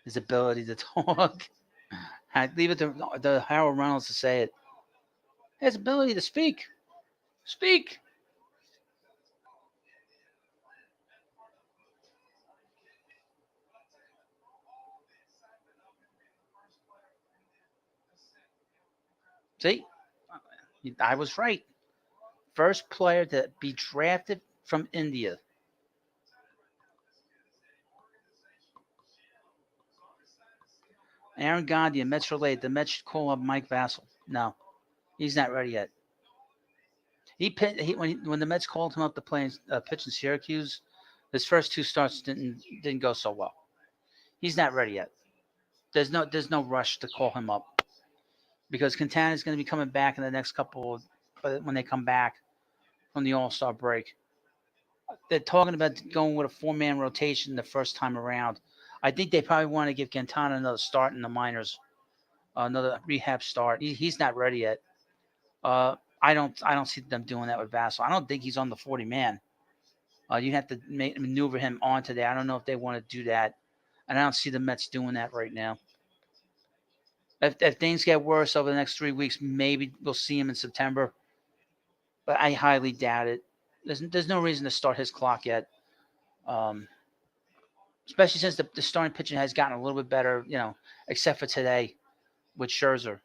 His ability to talk. I leave it to Harold Reynolds to say it. His ability to speak. Speak. See, I was right. First player to be drafted from India. Aaron Gandhi, Mets related. The Mets should call up Mike Vassell. No, he's not ready yet. When the Mets called him up to play pitch in Syracuse, his first 2 starts didn't go so well. He's not ready yet. There's no rush to call him up because Quintana is going to be coming back in the next couple when they come back from the All-Star break. They're talking about going with a 4-man rotation the first time around. I think they probably want to give Quintana another start in the minors, another rehab start. He's not ready yet. I don't see them doing that with Vassell. I don't think he's on the 40 man. You have to maneuver him onto there. I don't know if they want to do that, and I don't see the Mets doing that right now. If things get worse over the next 3 weeks, maybe we'll see him in September, but I highly doubt it. There's no reason to start his clock yet, especially since the starting pitching has gotten a little bit better, except for today with Scherzer.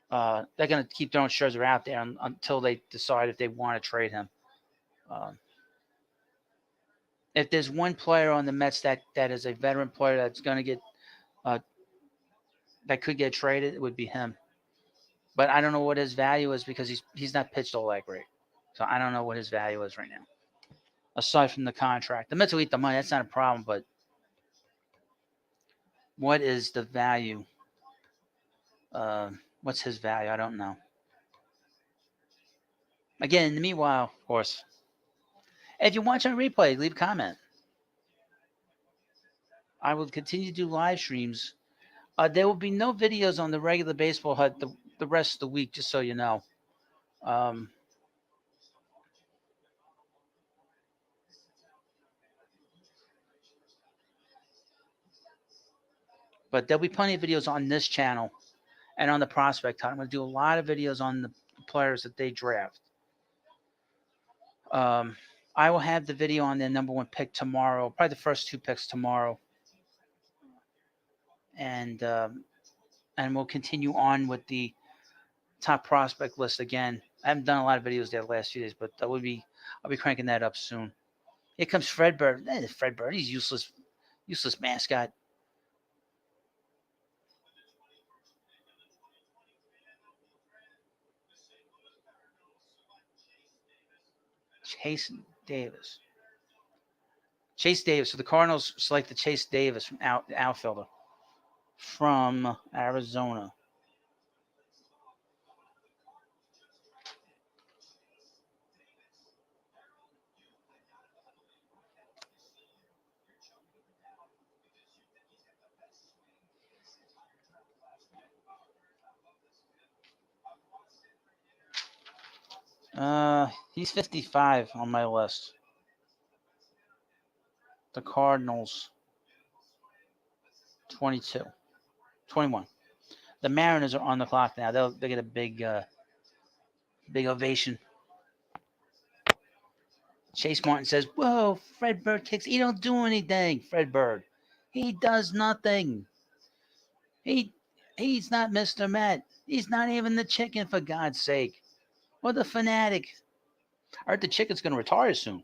They're going to keep throwing Scherzer out there until they decide if they want to trade him. If there's one player on the Mets that is a veteran player that's going to get that could get traded, it would be him. But I don't know what his value is because he's not pitched all that great. So I don't know what his value is right now. Aside from the contract, the Mets will eat the money. That's not a problem. But what is the value? What's his value? I don't know. Again, in the meanwhile, of course, if you're watching a replay, leave a comment. I will continue to do live streams. There will be no videos on the regular Baseball Hut the rest of the week, just so you know. But there'll be plenty of videos on this channel and on the Prospect Hut. I'm going to do a lot of videos on the players that they draft. I will have the video on their number one pick tomorrow, probably the first two picks tomorrow. And we'll continue on with the top prospect list again. I haven't done a lot of videos there the last few days, but I'll be cranking that up soon. Here comes Fred Bird. Fred Bird, he's useless mascot. Chase Davis. So the Cardinals selected Chase Davis from outfielder from Arizona. He's 55 on my list. The Cardinals, 22, 21. The Mariners are on the clock now. They'll get a big ovation. Chase Martin says, "Whoa, Fred Bird kicks. He don't do anything. Fred Bird, he does nothing. He's not Mr. Met. He's not even the chicken, for God's sake, or the fanatic. I heard the chicken's going to retire soon.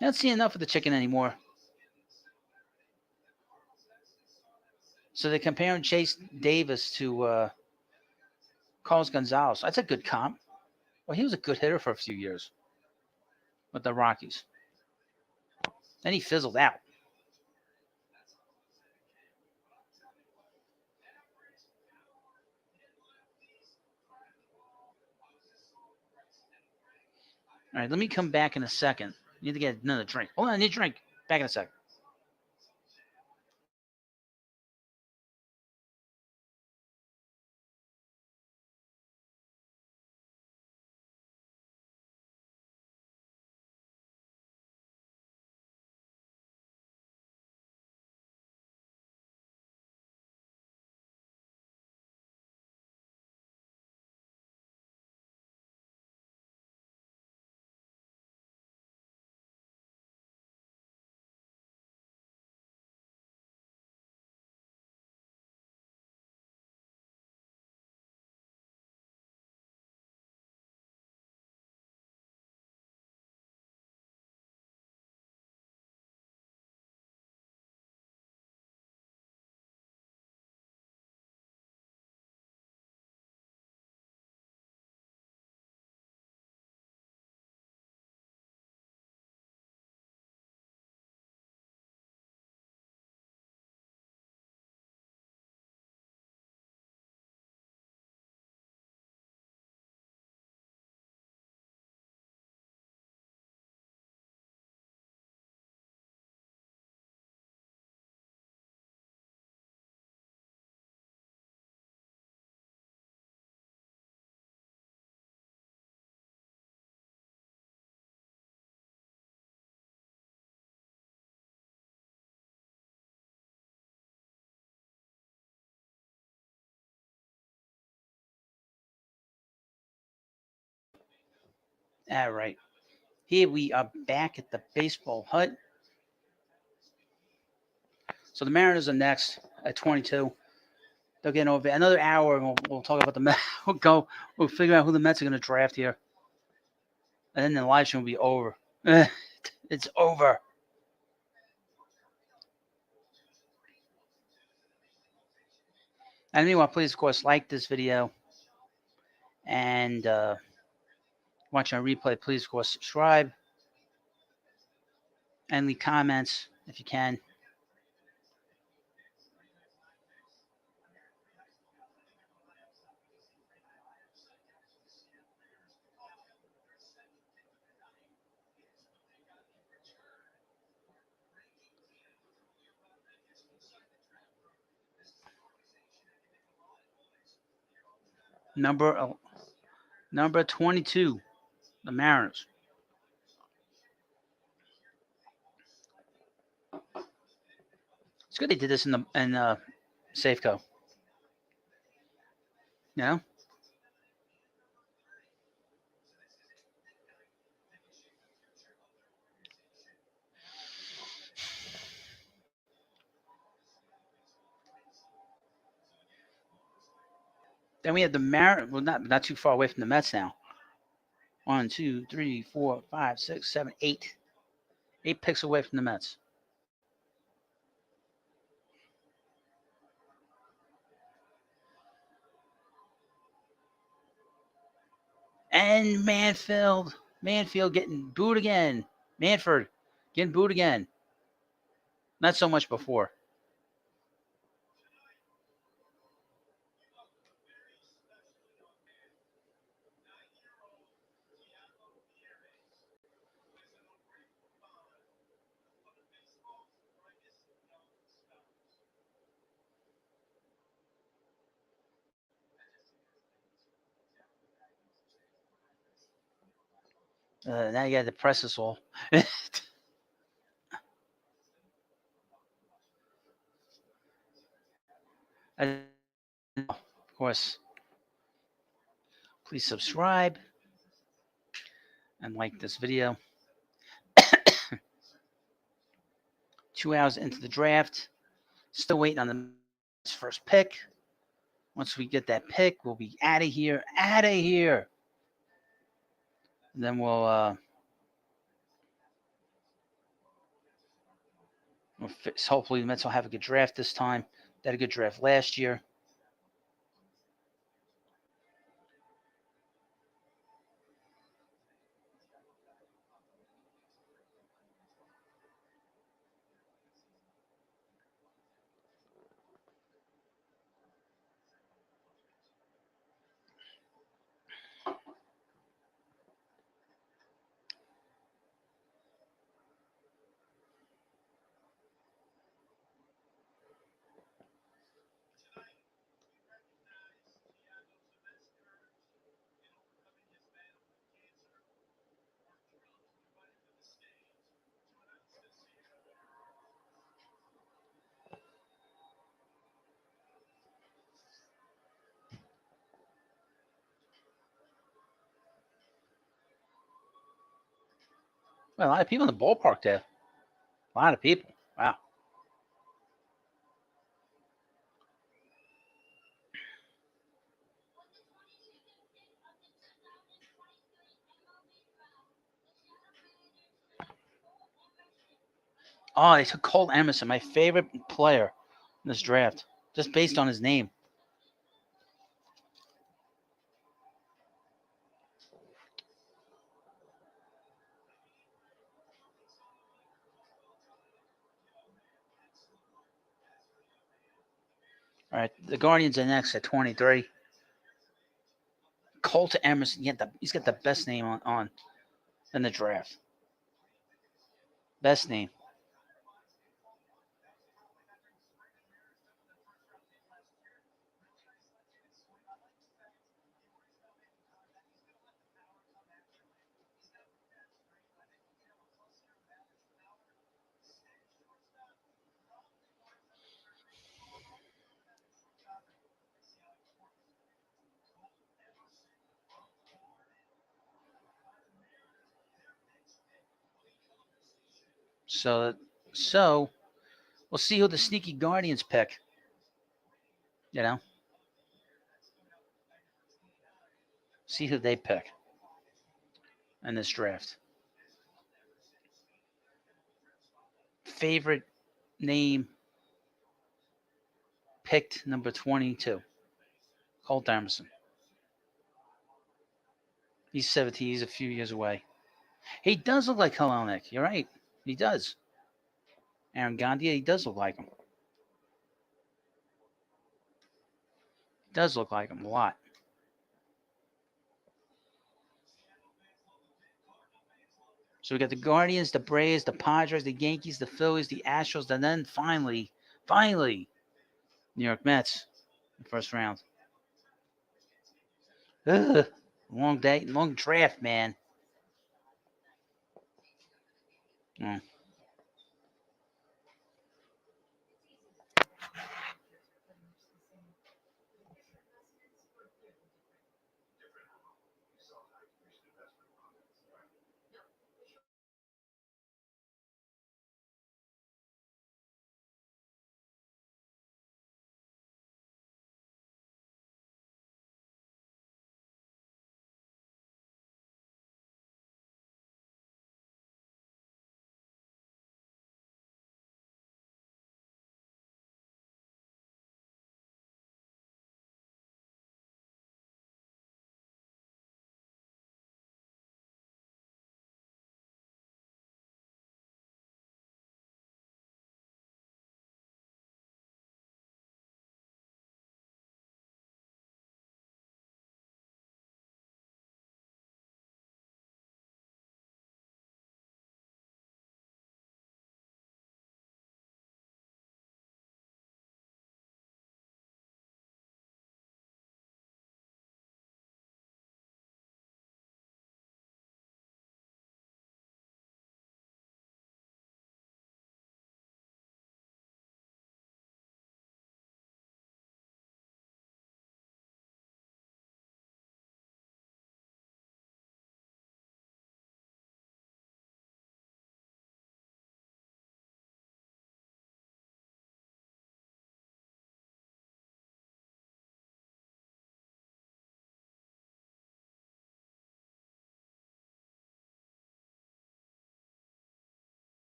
I don't see enough of the chicken anymore." So they're comparing Chase Davis to Carlos Gonzalez. That's a good comp. Well, he was a good hitter for a few years with the Rockies. Then he fizzled out. All right, let me come back in a second. I need to get another drink. Hold on, I need a drink. Back in a second. All right. Here we are back at the baseball hut. So the Mariners are next at 22. They'll get over another hour, and we'll talk about the Mets. We'll figure out who the Mets are going to draft here, and then the live stream will be over. It's over. And meanwhile, please, of course, like this video, and watching a replay, please, of course, subscribe and leave comments if you can. Number 22, the Mariners. It's good they did this in Safeco. You know? Then we have the Mariners. Well, not too far away from the Mets now. 1, 2, 3, 4, 5, 6, 7, 8. 8 picks away from the Mets. And Manfield getting booed again. Manford getting booed again. Not so much before. Now you got to press us all. Of course, please subscribe and like this video. 2 hours into the draft. Still waiting on the first pick. Once we get that pick, we'll be out of here. Out of here. And then we'll hopefully the Mets will have a good draft this time. They had a good draft last year. Well, a lot of people in the ballpark there. A lot of people. Wow. Oh, they took Cole Emerson, my favorite player in this draft, just based on his name. All right, the Guardians are next at 23. Colt Emerson, he's got the best name on in the draft. Best name. So, so we'll see who the sneaky Guardians pick. You know, see who they pick in this draft. Favorite name picked number 22, Colt Emerson. He's 17. He's a few years away. He does look like Helenik. You're right. He does. Aaron Gandia, he does look like him. Does look like him a lot. So we got the Guardians, the Braves, the Padres, the Yankees, the Phillies, the Astros, and then finally, New York Mets, the first round. Ugh, long day, long draft, man. Mm.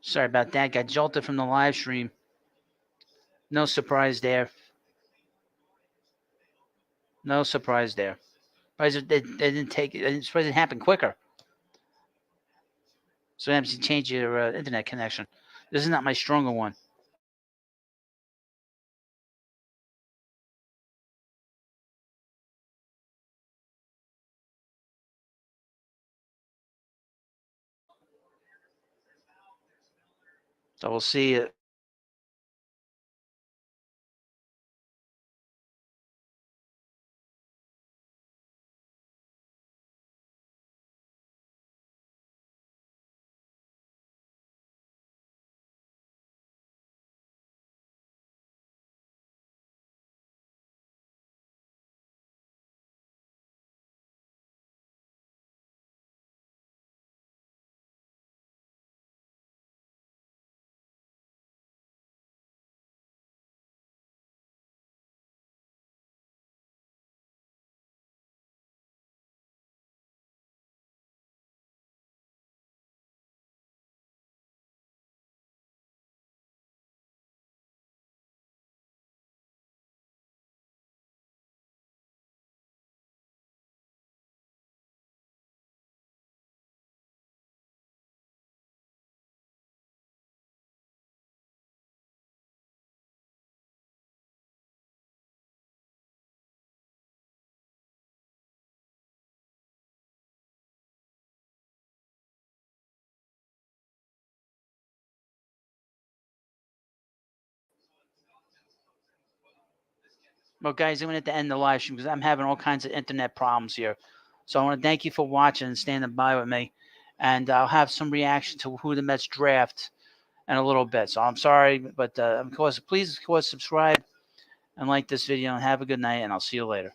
Sorry about that. Got jolted from the live stream. No surprise there. No surprise there. They didn't take it. It's supposed to happen quicker. So you change your internet connection. This is not my stronger one. So we'll see. Well, guys, I'm going to have to end the live stream because I'm having all kinds of internet problems here. So I want to thank you for watching and standing by with me. And I'll have some reaction to who the Mets draft in a little bit. So I'm sorry, but of course, please, of course, subscribe and like this video. And have a good night, and I'll see you later.